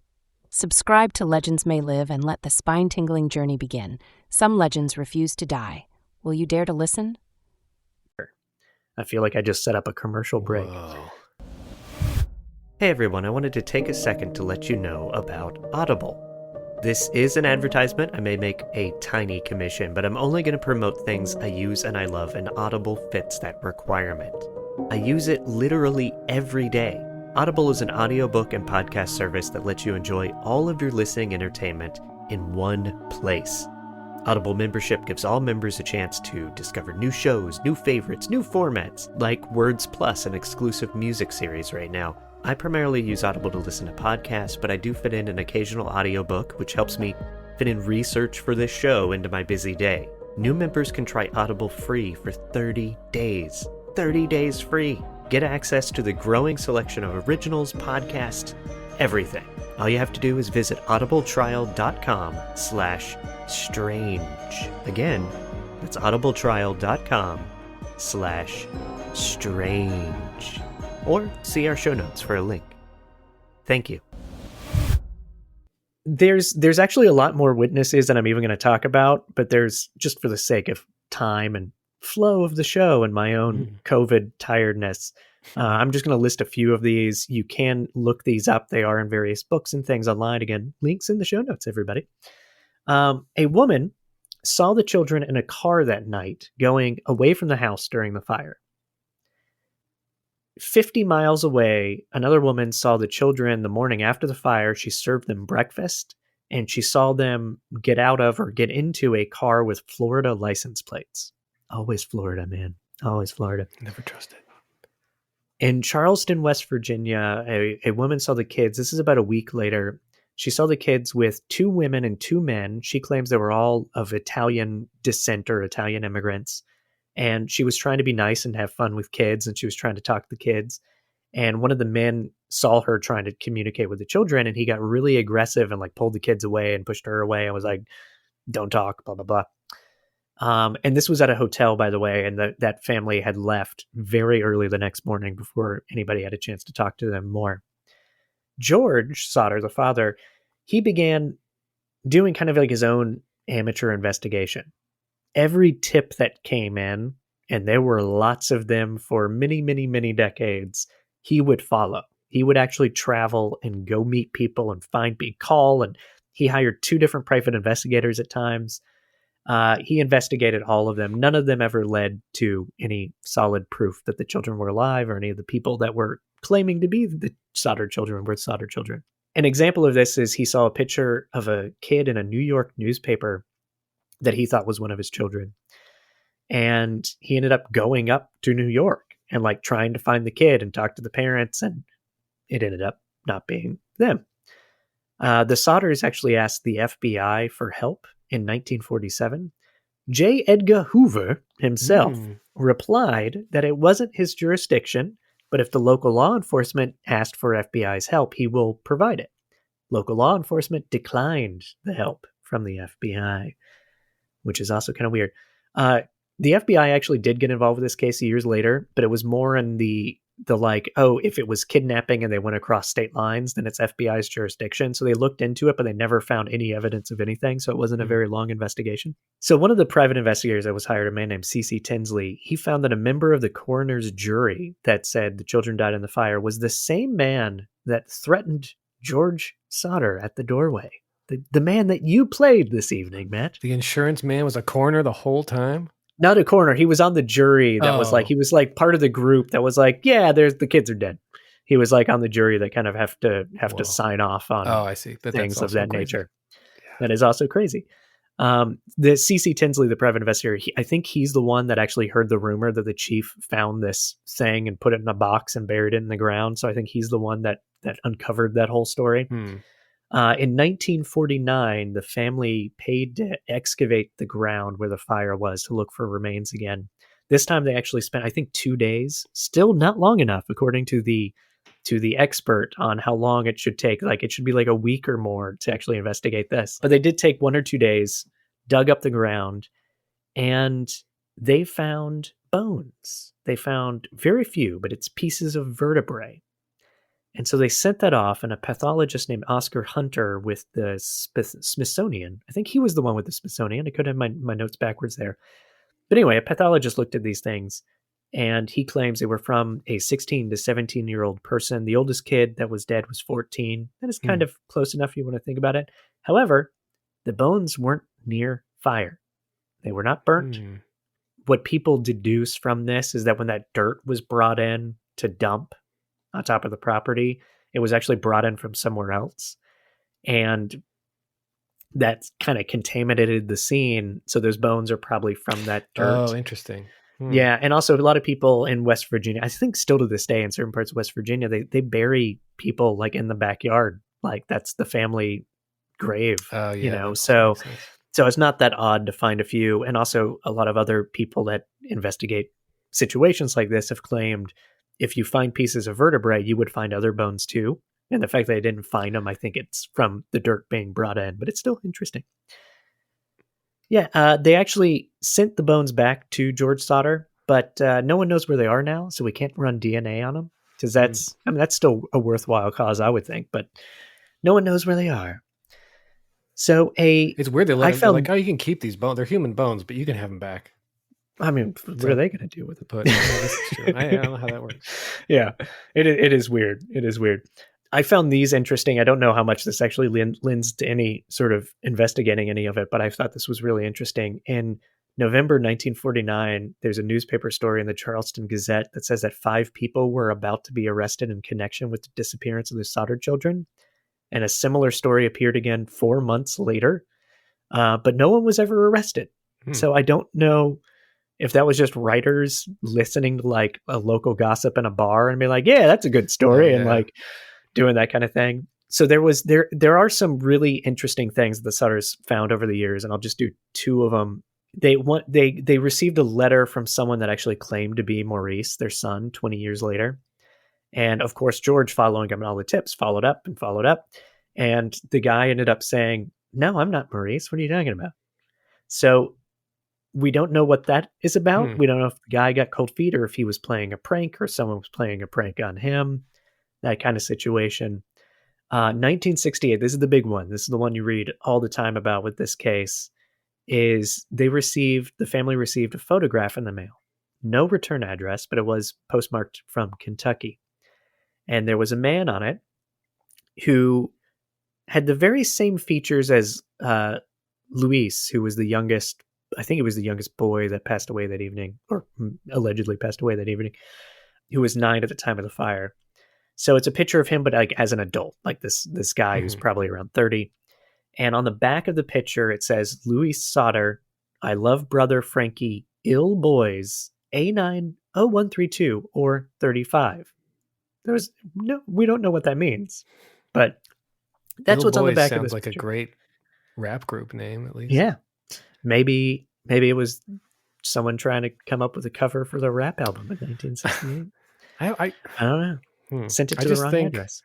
[SPEAKER 3] Subscribe to Legends May Live and let the spine-tingling journey begin. Some legends refuse to die. Will you dare to listen?
[SPEAKER 1] I feel like I just set up a commercial break.
[SPEAKER 2] Whoa.
[SPEAKER 1] Hey everyone, I wanted to take a second to let you know about Audible. This is an advertisement. I may make a tiny commission, but I'm only going to promote things I use and I love, and Audible fits that requirement. I use it literally every day. Audible is an audiobook and podcast service that lets you enjoy all of your listening entertainment in one place. Audible membership gives all members a chance to discover new shows, new favorites, new formats, like Words Plus, an exclusive music series right now. I primarily use Audible to listen to podcasts, but I do fit in an occasional audiobook, which helps me fit in research for this show into my busy day. New members can try Audible free for 30 days. 30 days free. Get access to the growing selection of originals, podcasts, everything. All you have to do is visit audibletrial.com/strange. Again, that's audibletrial.com/strange. Or see our show notes for a link. Thank you. There's actually a lot more witnesses than I'm even going to talk about, but there's, just for the sake of time and flow of the show and my own COVID tiredness, I'm just going to list a few of these. You can look these up. They are in various books and things online. Again, links in the show notes, everybody. A woman saw the children in a car that night going away from the house during the fire. 50 miles away, another woman saw the children the morning after the fire. She served them breakfast, and she saw them get out of or get into a car with Florida license plates. Always Florida, man. Always Florida.
[SPEAKER 2] Never trust it.
[SPEAKER 1] In Charleston, West Virginia, a woman saw the kids. This is about a week later. She saw the kids with 2 women and 2 men. She claims they were all of Italian descent or Italian immigrants. And she was trying to be nice and have fun with kids, and she was trying to talk to the kids. And one of the men saw her trying to communicate with the children, and he got really aggressive and like pulled the kids away and pushed her away and was like, "Don't talk, blah, blah, blah." And this was at a hotel, by the way, and that family had left very early the next morning before anybody had a chance to talk to them more. George Sodder, the father, he began doing kind of like his own amateur investigation. Every tip that came in, and there were lots of them for many, many, many decades, he would follow. He would actually travel and go meet people and find people, call, and he hired 2 different private investigators at times. He investigated all of them. None of them ever led to any solid proof that the children were alive or any of the people that were claiming to be the Sodder children were Sodder children. An example of this is he saw a picture of a kid in a New York newspaper that he thought was one of his children. And he ended up going up to New York and like trying to find the kid and talk to the parents, and it ended up not being them. The Sodders actually asked the FBI for help in 1947. J. Edgar Hoover himself replied that it wasn't his jurisdiction, but if the local law enforcement asked for FBI's help, he will provide it. Local law enforcement declined the help from the FBI, which is also kind of weird. The FBI actually did get involved with this case years later, but it was more in the like, oh, if it was kidnapping and they went across state lines, then it's FBI's jurisdiction. So they looked into it, but they never found any evidence of anything. So it wasn't a very long investigation. So one of the private investigators that was hired, a man named C.C. Tinsley, he found that a member of the coroner's jury that said the children died in the fire was the same man that threatened George Sodder at the doorway. The man that you played this evening, Matt.
[SPEAKER 2] The insurance man was a coroner the whole time?
[SPEAKER 1] Not a coroner. He was on the jury that was like, he was like part of the group that was like, yeah, the kids are dead. He was like on the jury that kind of have to sign off on
[SPEAKER 2] I see.
[SPEAKER 1] things of that
[SPEAKER 2] crazy.
[SPEAKER 1] nature. Yeah. That is also crazy. The C.C. Tinsley, the private investigator, I think he's the one that actually heard the rumor that the chief found this thing and put it in a box and buried it in the ground. So I think he's the one that uncovered that whole story. In 1949, the family paid to excavate the ground where the fire was to look for remains again. This time they actually spent, I think, 2 days. Still not long enough, according to the expert on how long it should take. Like it should be like a week or more to actually investigate this. But they did take 1 or 2 days, dug up the ground, and they found bones. They found very few, but it's pieces of vertebrae. And so they sent that off, and a pathologist named Oscar Hunter with the Smithsonian, I think he was the one with the Smithsonian. I could have my notes backwards there. But anyway, a pathologist looked at these things, and he claims they were from a 16 to 17-year-old person. The oldest kid that was dead was 14. That is kind of close enough if you want to think about it. However, the bones weren't near fire. They were not burnt. What people deduce from this is that when that dirt was brought in to dump on top of the property, it was actually brought in from somewhere else. And that kind of contaminated the scene. So those bones are probably from that dirt.
[SPEAKER 2] Oh, interesting.
[SPEAKER 1] Yeah. And also a lot of people in West Virginia, I think still to this day in certain parts of West Virginia, they bury people like in the backyard. Like that's the family grave, you know? So it's not that odd to find a few. And also a lot of other people that investigate situations like this have claimed if you find pieces of vertebrae, you would find other bones too. And the fact that I didn't find them, I think it's from the dirt being brought in, but it's still interesting. Yeah, they actually sent the bones back to George Sodder, but no one knows where they are now, so we can't run DNA on them because that's still a worthwhile cause, I would think, but no one knows where they are. So
[SPEAKER 2] it's weird. They're like, oh, you can keep these bones. They're human bones, but you can have them back.
[SPEAKER 1] I mean, what are they going to do with it?
[SPEAKER 2] But this is true. I don't know how that works.
[SPEAKER 1] Yeah, it is weird. It is weird. I found these interesting. I don't know how much this actually lends to any sort of investigating any of it, but I thought this was really interesting. In November 1949, there's a newspaper story in the Charleston Gazette that says that 5 people were about to be arrested in connection with the disappearance of the Sodder children. And a similar story appeared again 4 months later, but no one was ever arrested. So I don't know if that was just writers listening to like a local gossip in a bar and be like, yeah, that's a good story. And like doing that kind of thing. So there are some really interesting things that the Sudders found over the years, and I'll just do 2 of them. They received a letter from someone that actually claimed to be Maurice, their son, 20 years later. And of course, George, following him on all the tips, followed up. And the guy ended up saying, no, I'm not Maurice. What are you talking about? So we don't know what that is about. We don't know if the guy got cold feet or if he was playing a prank or someone was playing a prank on him, that kind of situation. 1968, this is the big one. This is the one you read all the time about with this case, is the family received a photograph in the mail. No return address, but it was postmarked from Kentucky. And there was a man on it who had the very same features as Luis, who was the youngest. I think it was the youngest boy that passed away that evening, or allegedly passed away that evening, who was 9 at the time of the fire. So it's a picture of him, but like as an adult, like this guy who's probably around 30. And on the back of the picture, it says, Luis Sodder, I love brother Frankie, ill boys, A90132 or 35. We don't know what that means, but that's what's on the back of this.
[SPEAKER 2] Sounds like picture. A great rap group name, at least.
[SPEAKER 1] Yeah. Maybe it was someone trying to come up with a cover for the rap album in 1968. I don't know. Sent it to the wrong address.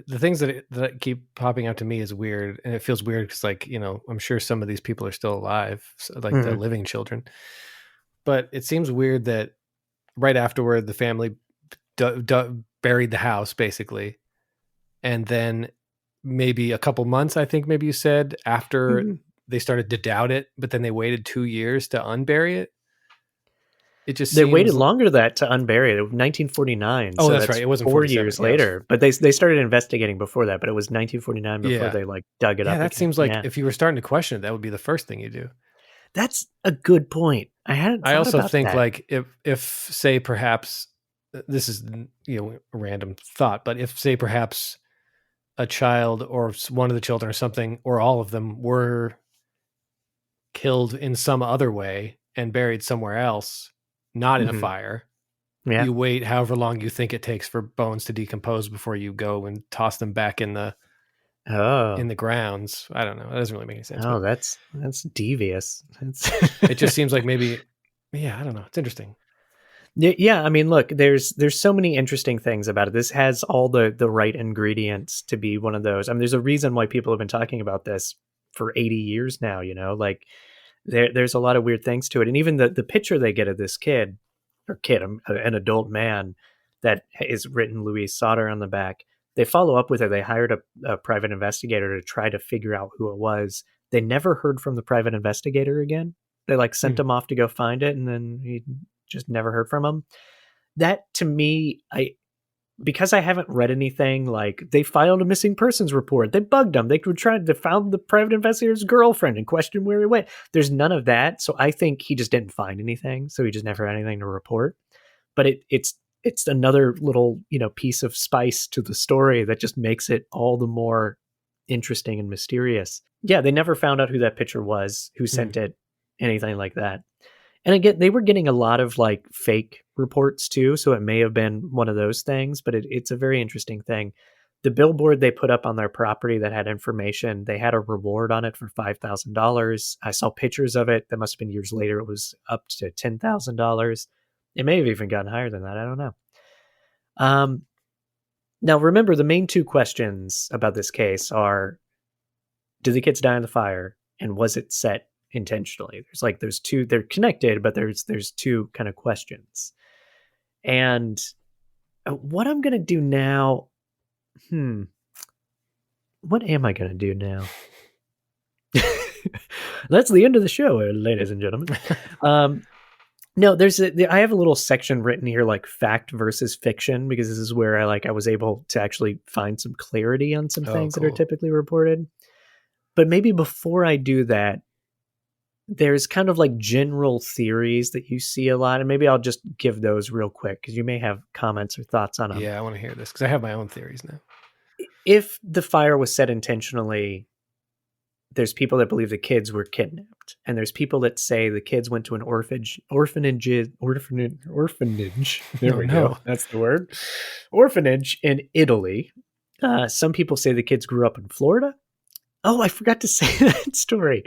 [SPEAKER 2] The things that keep popping out to me is weird, and it feels weird because, like, you know, I'm sure some of these people are still alive, like the living children. But it seems weird that right afterward, the family buried the house, basically, and then maybe a couple months, I think maybe you said, after they started to doubt it, but then they waited 2 years to unbury it. They
[SPEAKER 1] waited longer than that to unbury it. 1949.
[SPEAKER 2] Oh, so that's right. It wasn't
[SPEAKER 1] 4 years later, but they started investigating before that. But it was 1949 before they like dug it up.
[SPEAKER 2] Yeah, that seems like if you were starting to question it, that would be the first thing you do.
[SPEAKER 1] That's a good point. I also
[SPEAKER 2] think that. Like if say perhaps this is a random thought, but if say perhaps a child or one of the children or something or all of them were killed in some other way and buried somewhere else, not in a fire. Yeah. You wait however long you think it takes for bones to decompose before you go and toss them back in the grounds. I don't know. That doesn't really make any sense.
[SPEAKER 1] Oh, that's devious.
[SPEAKER 2] It just seems like maybe, I don't know. It's interesting.
[SPEAKER 1] Yeah, I mean, look, there's so many interesting things about it. This has all the right ingredients to be one of those. I mean, there's a reason why people have been talking about this for 80 years now, like there's a lot of weird things to it. And even the picture they get of this kid, an adult man that is written Luis Sodder on the back, they follow up with it. They hired a private investigator to try to figure out who it was. They never heard from the private investigator again. They sent him off to go find it, and then he just never heard from him. That to me, because I haven't read anything, like they filed a missing persons report. They bugged him. They found the private investigator's girlfriend and questioned where he went. There's none of that. So I think he just didn't find anything. So he just never had anything to report. But it's another little, piece of spice to the story that just makes it all the more interesting and mysterious. Yeah, they never found out who that picture was, who sent it, anything like that. And again, they were getting a lot of fake reports too, so it may have been one of those things, but it's a very interesting thing. The billboard they put up on their property that had information, they had a reward on it for $5,000. I saw pictures of it. That must have been years later. It was up to $10,000. It may have even gotten higher than that. I don't know. Now, remember, the main 2 questions about this case are, did the kids die in the fire, and was it set intentionally? There's 2, they're connected, but there's 2 kind of questions. And what I'm going to do now, what am I going to do now? That's the end of the show, ladies and gentlemen. No, I have a little section written here like fact versus fiction, because this is where I was able to actually find some clarity on some
[SPEAKER 2] Oh,
[SPEAKER 1] things that are
[SPEAKER 2] cool.
[SPEAKER 1] typically reported. But maybe before I do that, there's kind of like general theories that you see a lot, and maybe I'll just give those real quick because you may have comments or thoughts on them.
[SPEAKER 2] Yeah, I want to hear this because I have my own theories now.
[SPEAKER 1] If the fire was set intentionally, there's people that believe the kids were kidnapped, and there's people that say the kids went to an orphanage. There
[SPEAKER 2] Oh,
[SPEAKER 1] we
[SPEAKER 2] no.
[SPEAKER 1] go. That's the word. Orphanage in Italy. Some people say the kids grew up in Florida. Oh, I forgot to say that story.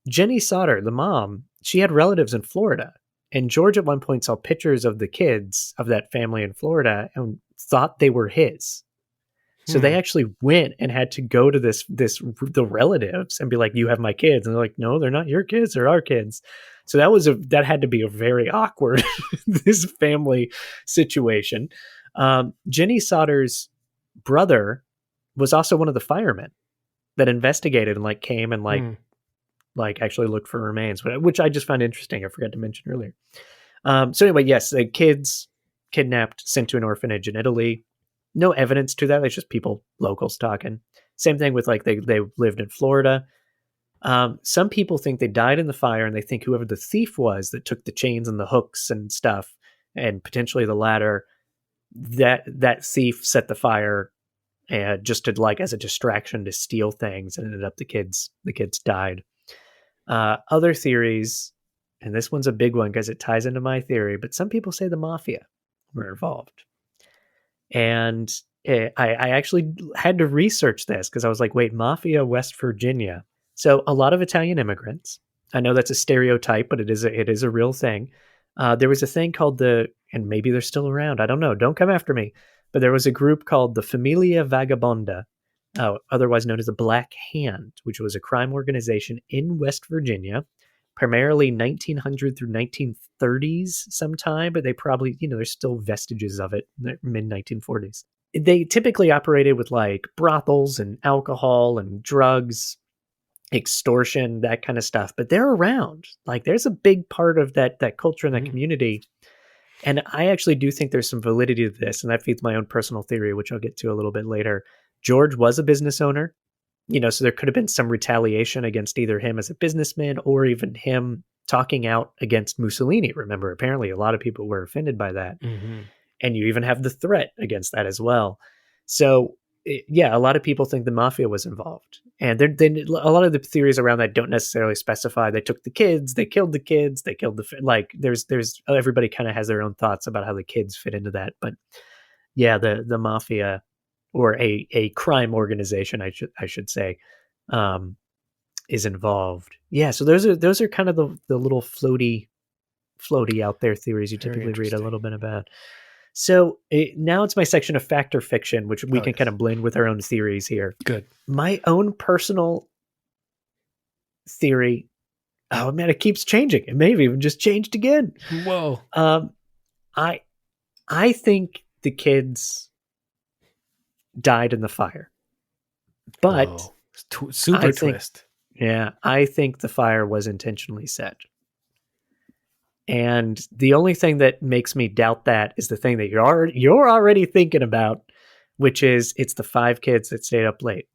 [SPEAKER 1] Jenny Sodder, the mom, she had relatives in Florida. And George at one point saw pictures of the kids of that family in Florida and thought they were his. So they actually went and had to go to the relatives and be like, "You have my kids," and they're like, "No, they're not your kids; they're our kids." So that had to be a very awkward this family situation. Jenny Sodder's brother was also one of the firemen that investigated and came and actually looked for remains, which I just found interesting. I forgot to mention earlier. So anyway, yes, the kids kidnapped, sent to an orphanage in Italy. No evidence to that. It's just locals talking. Same thing with they lived in Florida. Some people think they died in the fire, and they think whoever the thief was that took the chains and the hooks and stuff, and potentially the ladder, that thief set the fire just to as a distraction to steal things, and ended up the kids died. Other theories, and this one's a big one because it ties into my theory, but some people say the mafia were involved. And I actually had to research this because I was like, wait, Mafia, West Virginia. So a lot of Italian immigrants. I know that's a stereotype, but it is a real thing. There was a thing called and maybe they're still around. I don't know. Don't come after me. But there was a group called the Familia Vagabonda, otherwise known as the Black Hand, which was a crime organization in West Virginia, primarily 1900 through 1930s sometime, but they probably, there's still vestiges of it in the mid 1940s. They typically operated with brothels and alcohol and drugs, extortion, that kind of stuff, but they're around. There's a big part of that culture and that community. And I actually do think there's some validity to this, and that feeds my own personal theory, which I'll get to a little bit later. George was a business owner, so there could have been some retaliation against either him as a businessman or even him talking out against Mussolini. Remember, apparently a lot of people were offended by that. Mm-hmm. And you even have the threat against that as well. So, yeah, a lot of people think the mafia was involved. And a lot of the theories around that don't necessarily specify they took the kids, they killed the kids, they killed there's everybody kind of has their own thoughts about how the kids fit into that. But yeah, the mafia, or a crime organization, I should say, is involved. Yeah, so those are kind of the little floaty out there theories you typically read a little bit about. So now it's my section of fact or fiction, which we can kind of blend with our own theories here.
[SPEAKER 2] Good.
[SPEAKER 1] My own personal theory. Oh man, it keeps changing. It may have even just changed again.
[SPEAKER 2] Whoa.
[SPEAKER 1] I think the kids died in the fire, but
[SPEAKER 2] super twist.
[SPEAKER 1] Yeah, I think the fire was intentionally set. And the only thing that makes me doubt that is the thing that you're already thinking about, which is it's the 5 kids that stayed up late,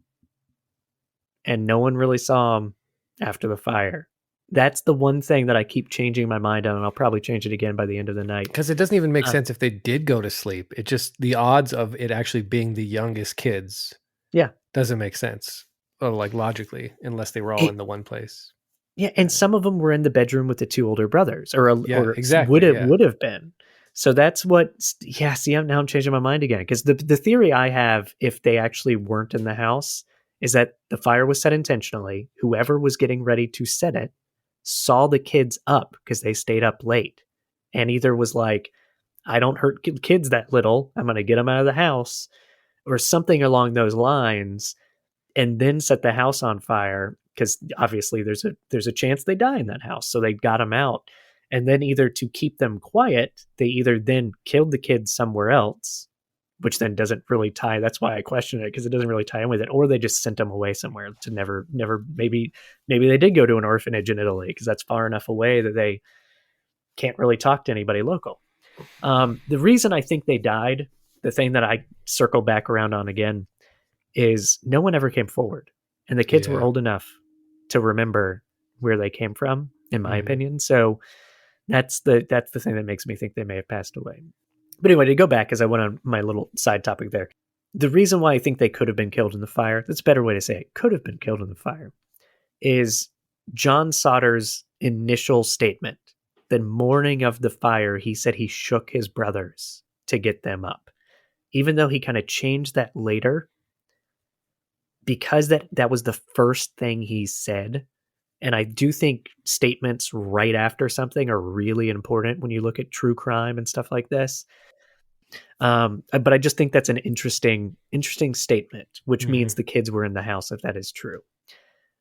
[SPEAKER 1] and no one really saw them after the fire. That's the one thing that I keep changing my mind on, and I'll probably change it again by the end of the night.
[SPEAKER 2] Because it doesn't even make sense if they did go to sleep. It just, the odds of it actually being the youngest kids, doesn't make sense, logically, unless they were all in the one place.
[SPEAKER 1] Yeah, and some of them were in the bedroom with the 2 older brothers, or
[SPEAKER 2] exactly,
[SPEAKER 1] would have been. So that's what. Yeah, see, now I'm changing my mind again, because the theory I have, if they actually weren't in the house, is that the fire was set intentionally. Whoever was getting ready to set it saw the kids up because they stayed up late, and either was like, "I don't hurt kids that little. I'm going to get them out of the house," or something along those lines, and then set the house on fire. Because obviously there's a chance they die in that house. So they got them out. And then either to keep them quiet, they either then killed the kids somewhere else, which then doesn't really tie. That's why I question it, because it doesn't really tie in with it. Or they just sent them away somewhere to never, maybe they did go to an orphanage in Italy, because that's far enough away that can't really talk to anybody local. The reason I think they died, the thing that I circle back around on again, is no one ever came forward. And the kids were old enough to remember where they came from, in my opinion. So that's the thing that makes me think they may have passed away. But anyway, to go back, as I went on my little side topic there, the reason why I think they could have been killed in the fire, that's a better way to say it, could have been killed in the fire, is John Sodder's initial statement. The morning of the fire, he said he shook his brothers to get them up. Even though he kind of changed that later, because that was the first thing he said. And I do think statements right after something are really important when you look at true crime and stuff like this. But I just think that's an interesting statement, which means the kids were in the house if that is true.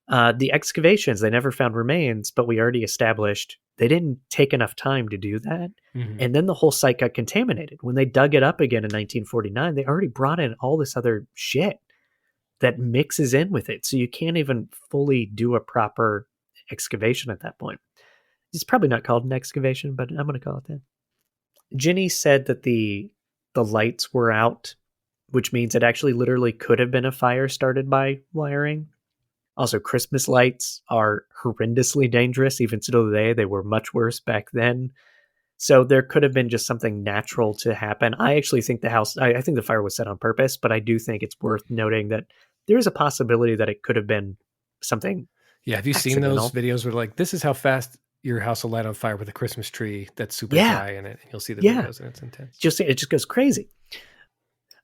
[SPEAKER 1] The excavations, they never found remains, but we already established they didn't take enough time to do that. And then the whole site got contaminated. When they dug it up again in 1949, they already brought in all this other shit that mixes in with it. So you can't even fully do a proper excavation at that point. It's probably not called an excavation, but I'm going to call it that. Ginny said that the lights were out, which means it actually literally could have been a fire started by wiring. Also, Christmas lights are horrendously dangerous. Even to today, they were much worse back then. So there could have been just something natural to happen. I actually think I think the fire was set on purpose, but I do think it's worth noting that there is a possibility that it could have been something.
[SPEAKER 2] Yeah, have you seen those videos where like, this is how fast your house will light on fire with a Christmas tree that's super dry in it? And you'll see the videos and it's intense.
[SPEAKER 1] It just goes crazy.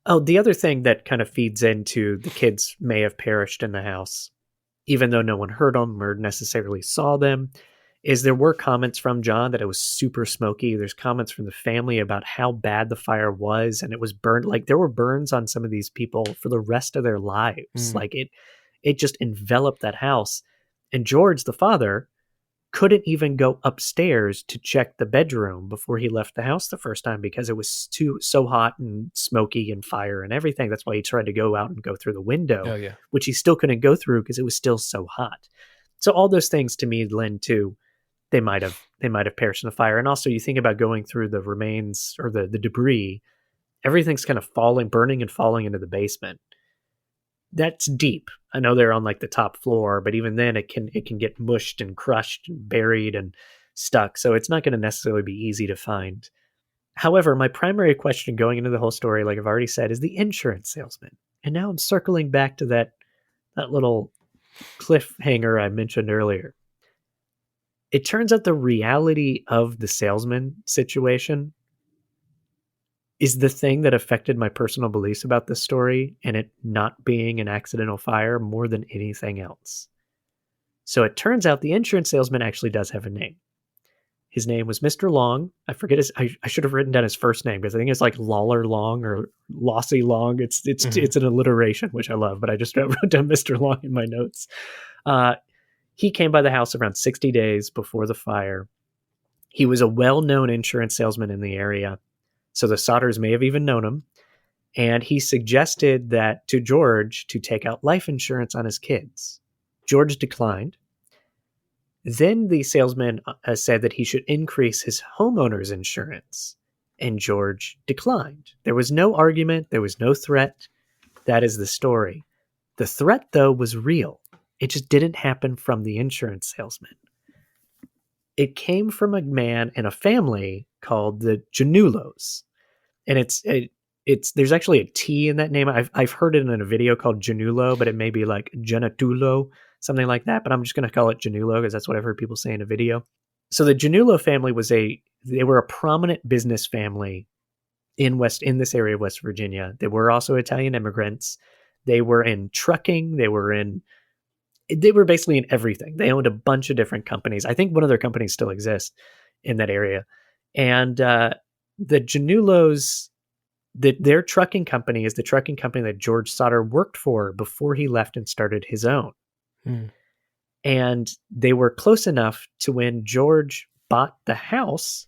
[SPEAKER 1] Oh, the other thing that kind of feeds into the kids may have perished in the house, even though no one heard them or necessarily saw them, is there were comments from John that it was super smoky. There's comments from the family about how bad the fire was, and it was burned. Like there were burns on some of these people for the rest of their lives. Like it just enveloped that house. And George, the father, couldn't even go upstairs to check the bedroom before he left the house the first time because it was so hot and smoky and fire and everything. That's why he tried to go out and go through the window, which he still couldn't go through because it was still so hot. So all those things to me lend to they might have perished in the fire. And also you think about going through the remains or the debris, everything's kind of burning and falling into the basement. That's deep. I know they're on like the top floor, but even then it can get mushed and crushed and buried and stuck. So it's not going to necessarily be easy to find. However, my primary question going into the whole story, like I've already said, is the insurance salesman. And now I'm circling back to that little cliffhanger I mentioned earlier. It turns out the reality of the salesman situation is the thing that affected my personal beliefs about this story and it not being an accidental fire more than anything else. So it turns out the insurance salesman actually does have a name. His name was Mr. Long. I forget I should have written down his first name because I think it's like Lawler Long or Lossy Long. It's an alliteration, which I love, but I just wrote down Mr. Long in my notes. He came by the house around 60 days before the fire. He was a well-known insurance salesman in the area, so the Sodders may have even known him. And he suggested that to George to take out life insurance on his kids. George declined. Then the salesman said that he should increase his homeowner's insurance, and George declined. There was no argument. There was no threat. That is the story. The threat, though, was real. It just didn't happen from the insurance salesman. It came from a man and a family called the Janulos. And there's actually a T in that name. I've heard it in a video called Janulo, but it may be like Janatulo, something like that. But I'm just going to call it Janulo because that's what I've heard people say in a video. So the Janulo family they were a prominent business family in this area of West Virginia. They were also Italian immigrants. They were in trucking. They were basically in everything. They owned a bunch of different companies. I think one of their companies still exists in that area. And the Janulos, their trucking company is the trucking company that George Sodder worked for before he left and started his own. And they were close enough to when George bought the house,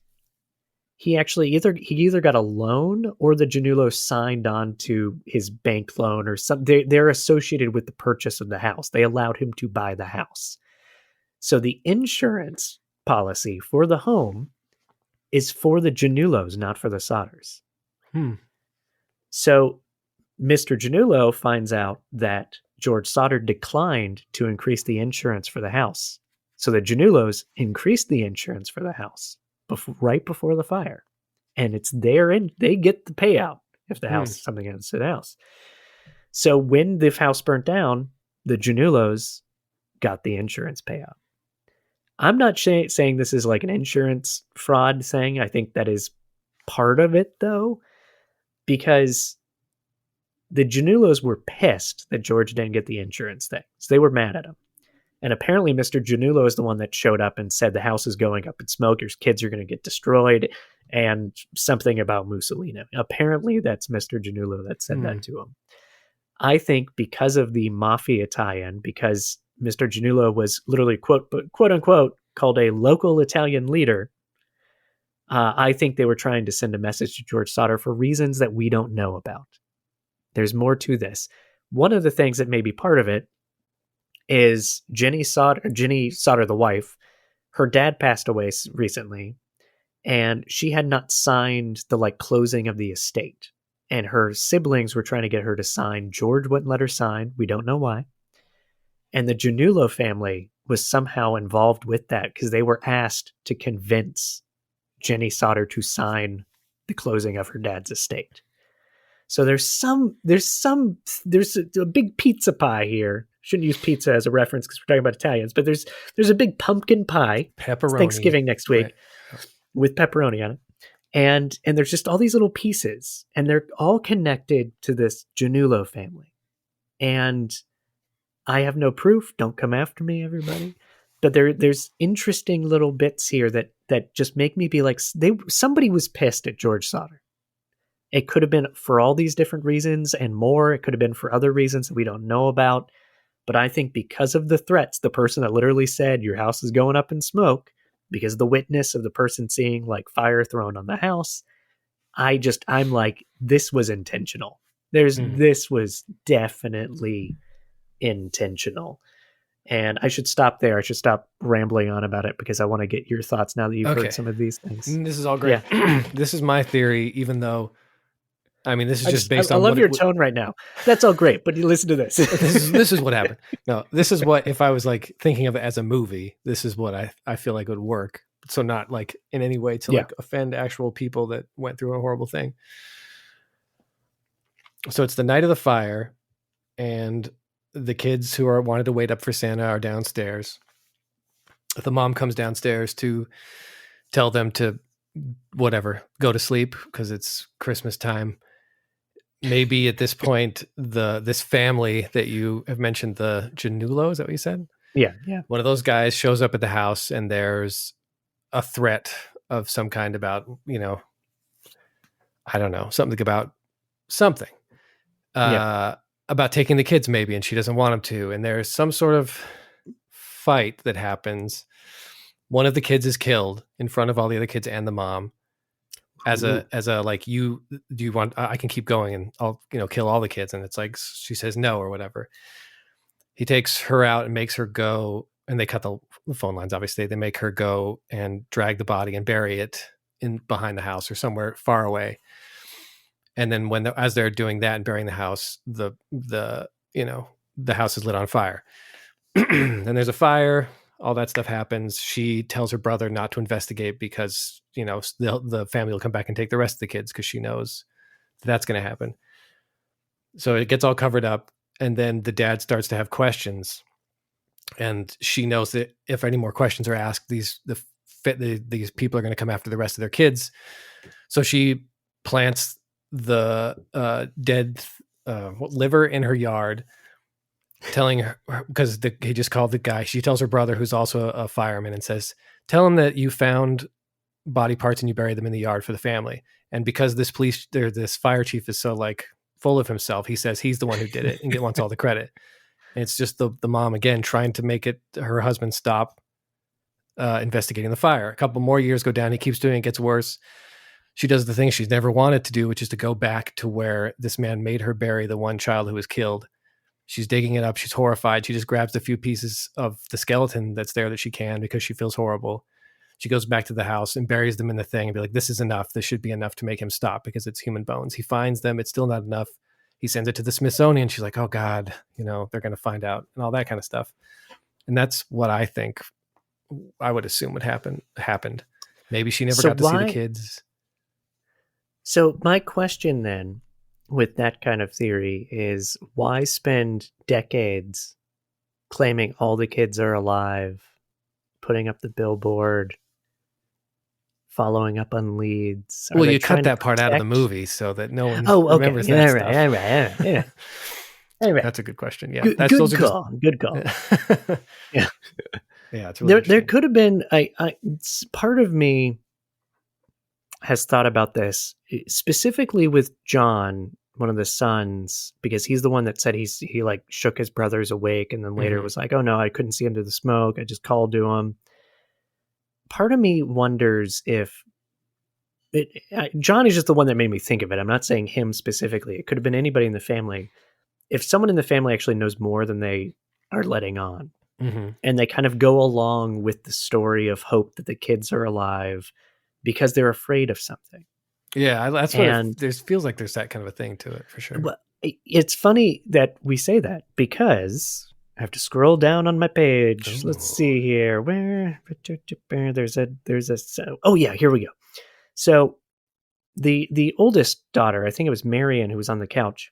[SPEAKER 1] he actually either got a loan or the Janulos signed on to his bank loan or something. They're associated with the purchase of the house. They allowed him to buy the house. So the insurance policy for the home is for the Gianulos, not for the Sodders.
[SPEAKER 2] Hmm.
[SPEAKER 1] So Mr. Gianulo finds out that George Sodder declined to increase the insurance for the house. So the Gianulos increased the insurance for the house right before the fire. And it's there, and they get the payout if the house, something happens to the house. So when the house burnt down, the Gianulos got the insurance payout. I'm not saying this is like an insurance fraud thing. I think that is part of it, though, because the Gianulos were pissed that George didn't get the insurance thing. So they were mad at him. And apparently Mr. Gianulo is the one that showed up and said the house is going up in smoke, your kids are going to get destroyed, and something about Mussolini. Apparently that's Mr. Gianulo that said that to him. I think because of the mafia tie-in, because Mr. Gianulo was literally quote unquote called a local Italian leader, I think they were trying to send a message to George Sodder for reasons that we don't know about. There's more to this. One of the things that may be part of it is Jenny Sodder, the wife. Her dad passed away recently, and she had not signed the closing of the estate. And her siblings were trying to get her to sign. George wouldn't let her sign. We don't know why. And the Gianulo family was somehow involved with that because they were asked to convince Jenny Sodder to sign the closing of her dad's estate. So there's a big pizza pie here. Shouldn't use pizza as a reference because we're talking about Italians, but there's a big pumpkin pie.
[SPEAKER 2] Pepperoni.
[SPEAKER 1] It's Thanksgiving next week, right, with pepperoni on it. And there's just all these little pieces, and they're all connected to this Gianulo family. And I have no proof. Don't come after me, everybody. But there's interesting little bits here that just make me be like, somebody was pissed at George Sodder. It could have been for all these different reasons and more. It could have been for other reasons that we don't know about. But I think because of the threats, the person that literally said your house is going up in smoke, because of the witness of the person seeing fire thrown on the house, I'm like, this was intentional. This was definitely intentional. And I should stop there. I should stop rambling on about it because I want to get your thoughts now that you've heard some of these things.
[SPEAKER 2] This is all great. Yeah. This is my theory, even though, I mean, this is just based on.
[SPEAKER 1] I love your tone right now. That's all great, but you listen to this.
[SPEAKER 2] This is what happened. No, this is what, if I was thinking of it as a movie, this is what I feel like would work. So not in any way to offend actual people that went through a horrible thing. So it's the night of the fire, and the kids who wanted to wait up for Santa are downstairs. The mom comes downstairs to tell them to go to sleep because it's Christmas time. Maybe at this point, this family that you have mentioned, the Gianulo, is that what you said?
[SPEAKER 1] Yeah.
[SPEAKER 2] One of those guys shows up at the house, and there's a threat of some kind about, I don't know, something about something. About taking the kids maybe, and she doesn't want him to. And there's some sort of fight that happens. One of the kids is killed in front of all the other kids and the mom. As a do you want, I can keep going and I'll, kill all the kids. And it's she says no or whatever. He takes her out and makes her go, and they cut the phone lines. Obviously they make her go and drag the body and bury it behind the house or somewhere far away. And then as they're doing that and burying the house, the house is lit on fire. And there's a fire. All that stuff happens. She tells her brother not to investigate because, the family will come back and take the rest of the kids because she knows that's going to happen. So it gets all covered up. And then the dad starts to have questions. And she knows that if any more questions are asked, these people are going to come after the rest of their kids. So she plants the dead liver in her yard, telling her, because he just called the guy. She tells her brother, who's also a fireman, and says, tell him that you found body parts and you buried them in the yard for the family. And because this fire chief is so full of himself, he says he's the one who did it and wants all the credit. And it's just the mom again trying to make her husband stop investigating the fire. A couple more years go down. He keeps doing it, gets worse. She does the thing she's never wanted to do, which is to go back to where this man made her bury the one child who was killed. She's digging it up. She's horrified. She just grabs the few pieces of the skeleton that's there that she can because she feels horrible. She goes back to the house and buries them in the thing and be like, this is enough. This should be enough to make him stop because it's human bones. He finds them. It's still not enough. He sends it to the Smithsonian. She's like, oh God, they're going to find out and all that kind of stuff. And that's what I think I would assume happened. Maybe she never got to see the kids.
[SPEAKER 1] So my question then with that kind of theory is, why spend decades claiming all the kids are alive, putting up the billboard, following up on leads?
[SPEAKER 2] Well, you cut that part out of the movie so that no one remembers that stuff.
[SPEAKER 1] All right. Anyway,
[SPEAKER 2] that's a good question. Yeah,
[SPEAKER 1] good call. Good call. Yeah,
[SPEAKER 2] yeah. It's really
[SPEAKER 1] there could have been. Part of me has thought about this specifically with John, one of the sons, because he's the one that said he like shook his brothers awake, and then later was like, "Oh no, I couldn't see him through the smoke. I just called to him." Part of me wonders if John is just the one that made me think of it. I'm not saying him specifically. It could have been anybody in the family. If someone in the family actually knows more than they are letting on, and they kind of go along with the story of hope that the kids are alive because they're afraid of something.
[SPEAKER 2] Yeah, that's what there feels like. There's that kind of a thing to it for sure.
[SPEAKER 1] Well, it's funny that we say that because I have to scroll down on my page. Ooh. Let's see here. Where there's a oh yeah, here we go. So the oldest daughter, I think it was Marion, who was on the couch.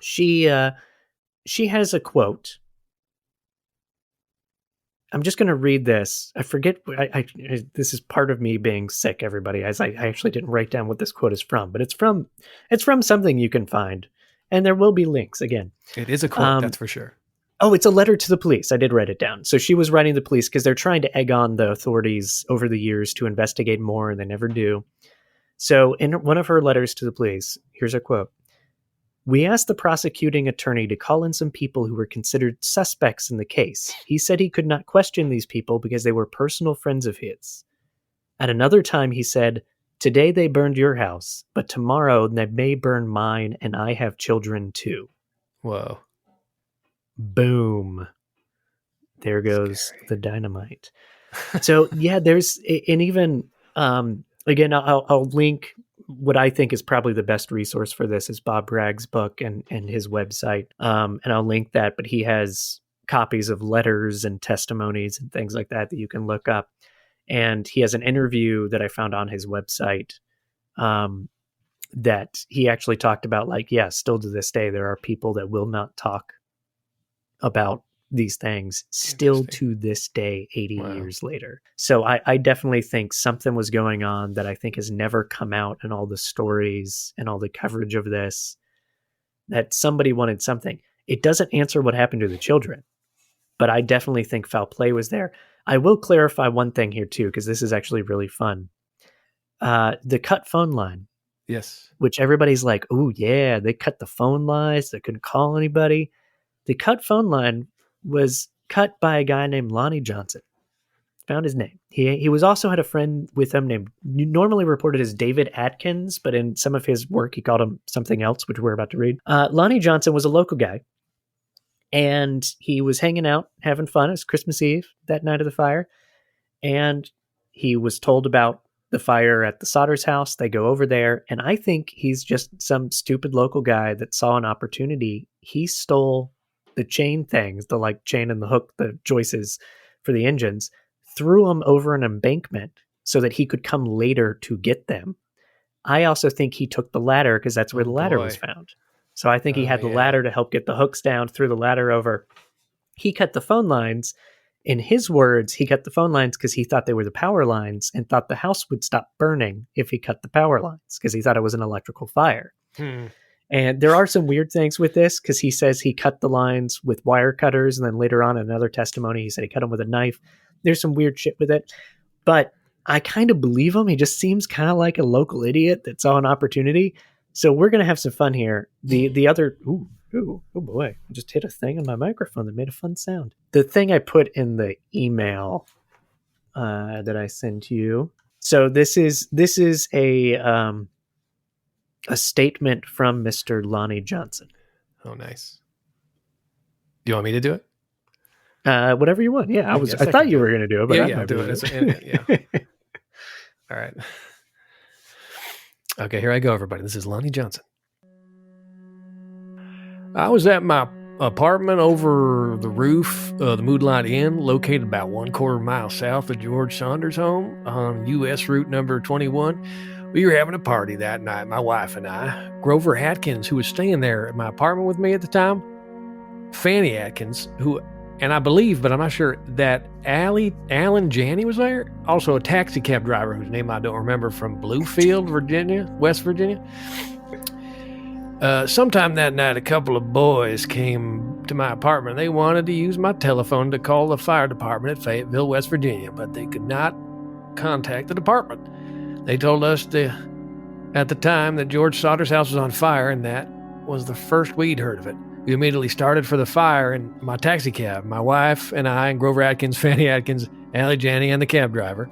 [SPEAKER 1] She has a quote. I'm just going to read this. I forget. This is part of me being sick, everybody, as I actually didn't write down what this quote is from, but it's from something you can find, and there will be links again.
[SPEAKER 2] It is a quote, that's for sure.
[SPEAKER 1] Oh, it's a letter to the police. I did write it down. So she was writing to the police because they're trying to egg on the authorities over the years to investigate more, and they never do. So in one of her letters to the police, here's a quote. "We asked the prosecuting attorney to call in some people who were considered suspects in the case. He said he could not question these people because they were personal friends of his. At another time, he said, 'Today they burned your house, but tomorrow they may burn mine, and I have children too.'"
[SPEAKER 2] Whoa.
[SPEAKER 1] Boom. There goes the dynamite. So yeah, there's, and even, again, I'll link what I think is probably the best resource for this is Bob Bragg's book and his website. And I'll link that, but he has copies of letters and testimonies and things like that you can look up. And he has an interview that I found on his website that he actually talked about, like, yeah, still to this day, there are people that will not talk about these things still to this day, 80 years later. So I definitely think something was going on that I think has never come out in all the stories and all the coverage of this, that somebody wanted something. It doesn't answer what happened to the children, but I definitely think foul play was there. I will clarify one thing here too, because this is actually really fun. The cut phone line.
[SPEAKER 2] Yes.
[SPEAKER 1] Which everybody's like, oh yeah, they cut the phone lines. They couldn't call anybody. The cut phone line was cut by a guy named Lonnie Johnson. Found his name. He was also had a friend with him named, normally reported as David Atkins, but in some of his work, he called him something else, which we're about to read. Lonnie Johnson was a local guy, and he was hanging out, having fun. It was Christmas Eve, that night of the fire, and he was told about the fire at the Sodder's house. They go over there, and I think he's just some stupid local guy that saw an opportunity. He stole the chain things, the like chain and the hook, the joists for the engines, threw them over an embankment so that he could come later to get them. I also think he took the ladder because that's where the ladder was found. So I think he had the ladder to help get the hooks down, threw the ladder over. He cut the phone lines. In his words, he cut the phone lines because he thought they were the power lines and thought the house would stop burning if he cut the power lines because he thought it was an electrical fire. And there are some weird things with this because he says he cut the lines with wire cutters. And then later on in another testimony, he said he cut them with a knife. There's some weird shit with it. But I kind of believe him. He just seems kind of like a local idiot that saw an opportunity. So we're going to have some fun here. The other, oh boy, I just hit a thing on my microphone that made a fun sound. The thing I put in the email that I sent you. So this is a statement from Mr. Lonnie Johnson.
[SPEAKER 2] Oh, nice. Do you want me to do it?
[SPEAKER 1] Whatever you want. Yeah, I thought you were going to do it, but
[SPEAKER 2] I'll do it. Yeah. All right. Okay, here I go, everybody. This is Lonnie Johnson. I was at my apartment over the roof of the Moonlight Inn, located about 1/4 mile south of George Saunders' home on U.S. Route number 21. We were having a party that night, my wife and I. Grover Atkins, who was staying there at my apartment with me at the time, Fanny Atkins, and I believe, but I'm not sure, that Alan Janney was there. Also a taxi cab driver whose name I don't remember, from Bluefield, Virginia, West Virginia. Sometime that night, a couple of boys came to my apartment. They wanted to use my telephone to call the fire department at Fayetteville, West Virginia, but they could not contact the department. They told us at the time that George Sodder's house was on fire, and that was the first we'd heard of it. We immediately started for the fire in my taxi cab, my wife and I, and Grover Atkins, Fanny Atkins, Allie Janney, and the cab driver.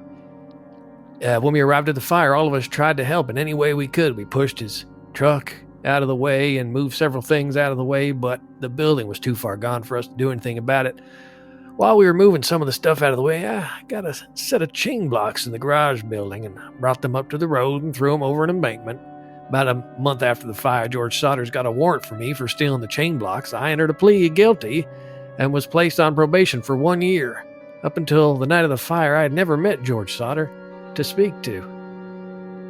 [SPEAKER 2] When we arrived at the fire, all of us tried to help in any way we could. We pushed his truck out of the way and moved several things out of the way, but the building was too far gone for us to do anything about it. While we were moving some of the stuff out of the way, I got a set of chain blocks in the garage building and brought them up to the road and threw them over an embankment. About a month after the fire, George Sodders got a warrant for me for stealing the chain blocks. I entered a plea guilty and was placed on probation for 1 year. Up until the night of the fire, I had never met George Sodder to speak to.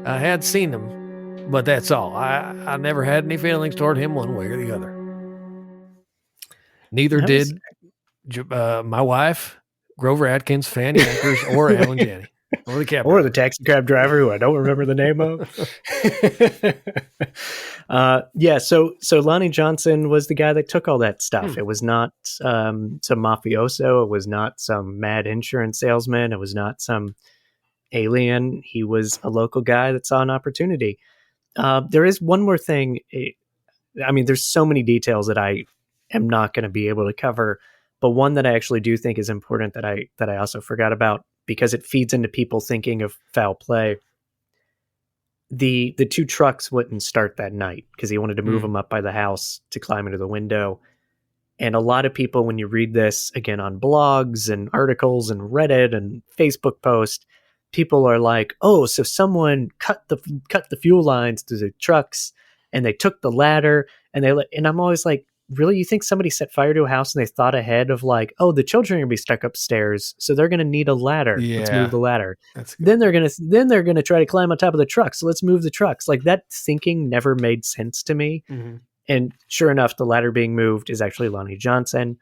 [SPEAKER 2] I had seen him, but that's all. I never had any feelings toward him one way or the other. Neither did my wife, Grover Atkins, Fanny Atkins, or Alan Janney. Or the cab
[SPEAKER 1] or the taxi cab driver, who I don't remember the name of. So Lonnie Johnson was the guy that took all that stuff. It was not some mafioso. It was not some mad insurance salesman. It was not some alien. He was a local guy that saw an opportunity. There is one more thing. I mean, there's so many details that I am not going to be able to cover, but one that I actually do think is important that I also forgot about, because it feeds into people thinking of foul play. The two trucks wouldn't start that night because he wanted to move them up by the house to climb into the window. And a lot of people, when you read this again on blogs and articles and Reddit and Facebook posts, people are like, "Oh, so someone cut the fuel lines to the trucks and they took the ladder and and I'm always like, really? You think somebody set fire to a house and they thought ahead of like, oh, the children are going to be stuck upstairs, so they're going to need a ladder. Yeah, let's move the ladder. Then they're going to try to climb on top of the truck, so let's move the trucks. Like, that thinking never made sense to me. Mm-hmm. And sure enough, the ladder being moved is actually Lonnie Johnson.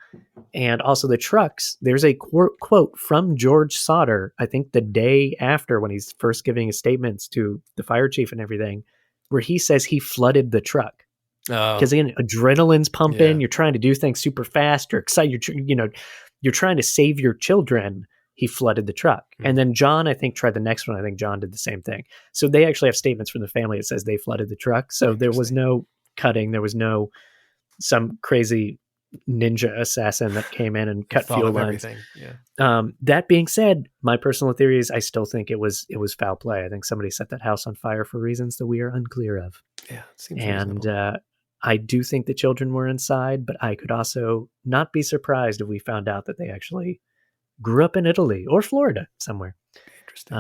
[SPEAKER 1] And also the trucks, there's a quote from George Sodder, I think the day after, when he's first giving his statements to the fire chief and everything, where he says he flooded the truck. Because again, adrenaline's pumping. You're trying to do things super fast. You're excited. You're trying to save your children. He flooded the truck, and then John, I think, tried the next one. I think John did the same thing. So they actually have statements from the family that says they flooded the truck. So there was no cutting. There was no some crazy ninja assassin that came in and cut fuel lines. Yeah. That being said, my personal theory is I still think it was foul play. I think somebody set that house on fire for reasons that we are unclear of.
[SPEAKER 2] Yeah, it seems reasonable.
[SPEAKER 1] I do think the children were inside, but I could also not be surprised if we found out that they actually grew up in Italy or Florida somewhere.
[SPEAKER 2] Interesting.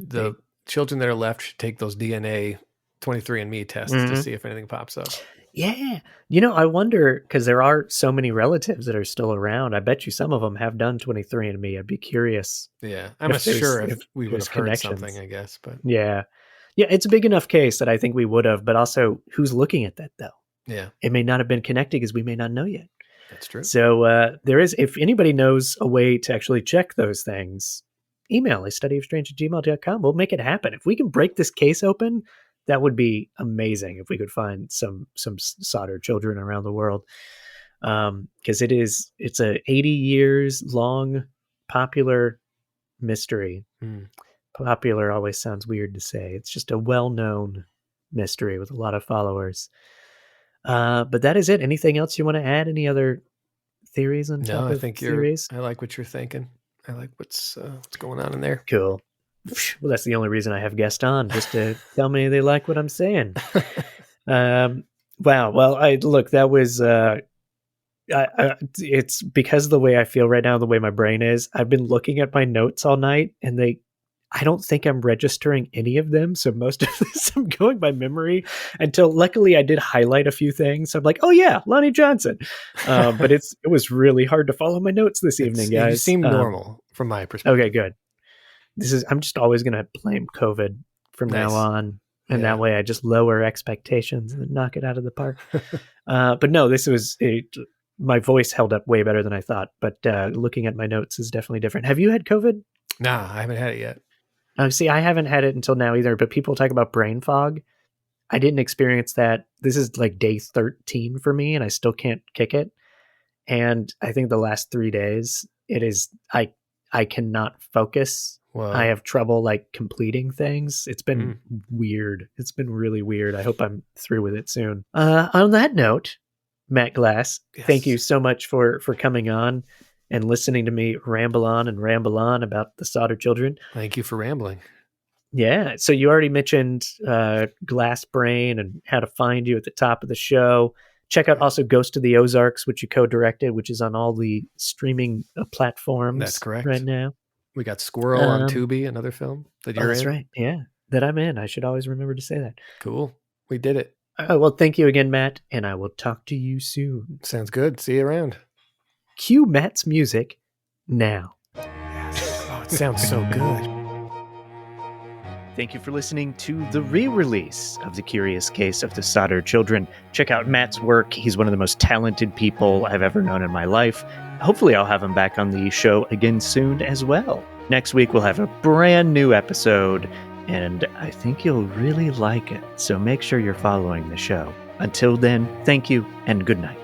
[SPEAKER 2] The children that are left should take those DNA 23andMe tests to see if anything pops up.
[SPEAKER 1] Yeah. I wonder, because there are so many relatives that are still around. I bet you some of them have done 23andMe. I'd be curious.
[SPEAKER 2] Yeah. I'm not sure if we would have heard something, I guess. But
[SPEAKER 1] yeah. Yeah, it's a big enough case that I think we would have, but also who's looking at that though?
[SPEAKER 2] Yeah.
[SPEAKER 1] It may not have been connected because we may not know yet.
[SPEAKER 2] That's true.
[SPEAKER 1] So there is, if anybody knows a way to actually check those things, email astudyofstrange@gmail.com. We'll make it happen. If we can break this case open, that would be amazing if we could find some Sodder children around the world. Because it's a 80 years long popular mystery. Popular always sounds weird to say. It's just a well-known mystery with a lot of followers. But that is it. Anything else you want to add? Any other theories on top of theories?
[SPEAKER 2] I like what you're thinking. I like what's going on in there.
[SPEAKER 1] Cool. Well, that's the only reason I have guests on, just to tell me they like what I'm saying. Wow. Well, that was It's because of the way I feel right now, the way my brain is. I've been looking at my notes all night, and I don't think I'm registering any of them. So most of this I'm going by memory until luckily I did highlight a few things. I'm like, oh yeah, Lonnie Johnson. But it was really hard to follow my notes this evening, guys.
[SPEAKER 2] You seem normal from my perspective.
[SPEAKER 1] Okay, good. I'm just always going to blame COVID from now on. And that way I just lower expectations and knock it out of the park. But no, my voice held up way better than I thought. But looking at my notes is definitely different. Have you had COVID?
[SPEAKER 2] Nah, I haven't had it yet.
[SPEAKER 1] See, I haven't had it until now either, but people talk about brain fog. I didn't experience that. This is like day 13 for me, and I still can't kick it. And I think the last 3 days, I cannot focus.
[SPEAKER 2] Whoa.
[SPEAKER 1] I have trouble like completing things. It's been weird. It's been really weird. I hope I'm through with it soon. On that note, Matt Glass, thank you so much for coming on and listening to me ramble on about the Sodder children.
[SPEAKER 2] Thank you for rambling.
[SPEAKER 1] Yeah. So you already mentioned Glass Brain and how to find you at the top of the show. Check out also Ghost of the Ozarks, which you co-directed, which is on all the streaming platforms.
[SPEAKER 2] That's correct.
[SPEAKER 1] Right now.
[SPEAKER 2] We got Squirrel on Tubi, another film that you're in.
[SPEAKER 1] That's right. Yeah, that I'm in. I should always remember to say that.
[SPEAKER 2] Cool. We did it.
[SPEAKER 1] Well, thank you again, Matt, and I will talk to you soon.
[SPEAKER 2] Sounds good. See you around.
[SPEAKER 1] Cue Matt's music now.
[SPEAKER 2] Yes. Oh, it sounds so good.
[SPEAKER 1] Thank you for listening to the re-release of The Curious Case of the Sodder Children. Check out Matt's work. He's one of the most talented people I've ever known in my life. Hopefully I'll have him back on the show again soon as well. Next week we'll have a brand new episode, and I think you'll really like it. So make sure you're following the show. Until then, thank you and good night.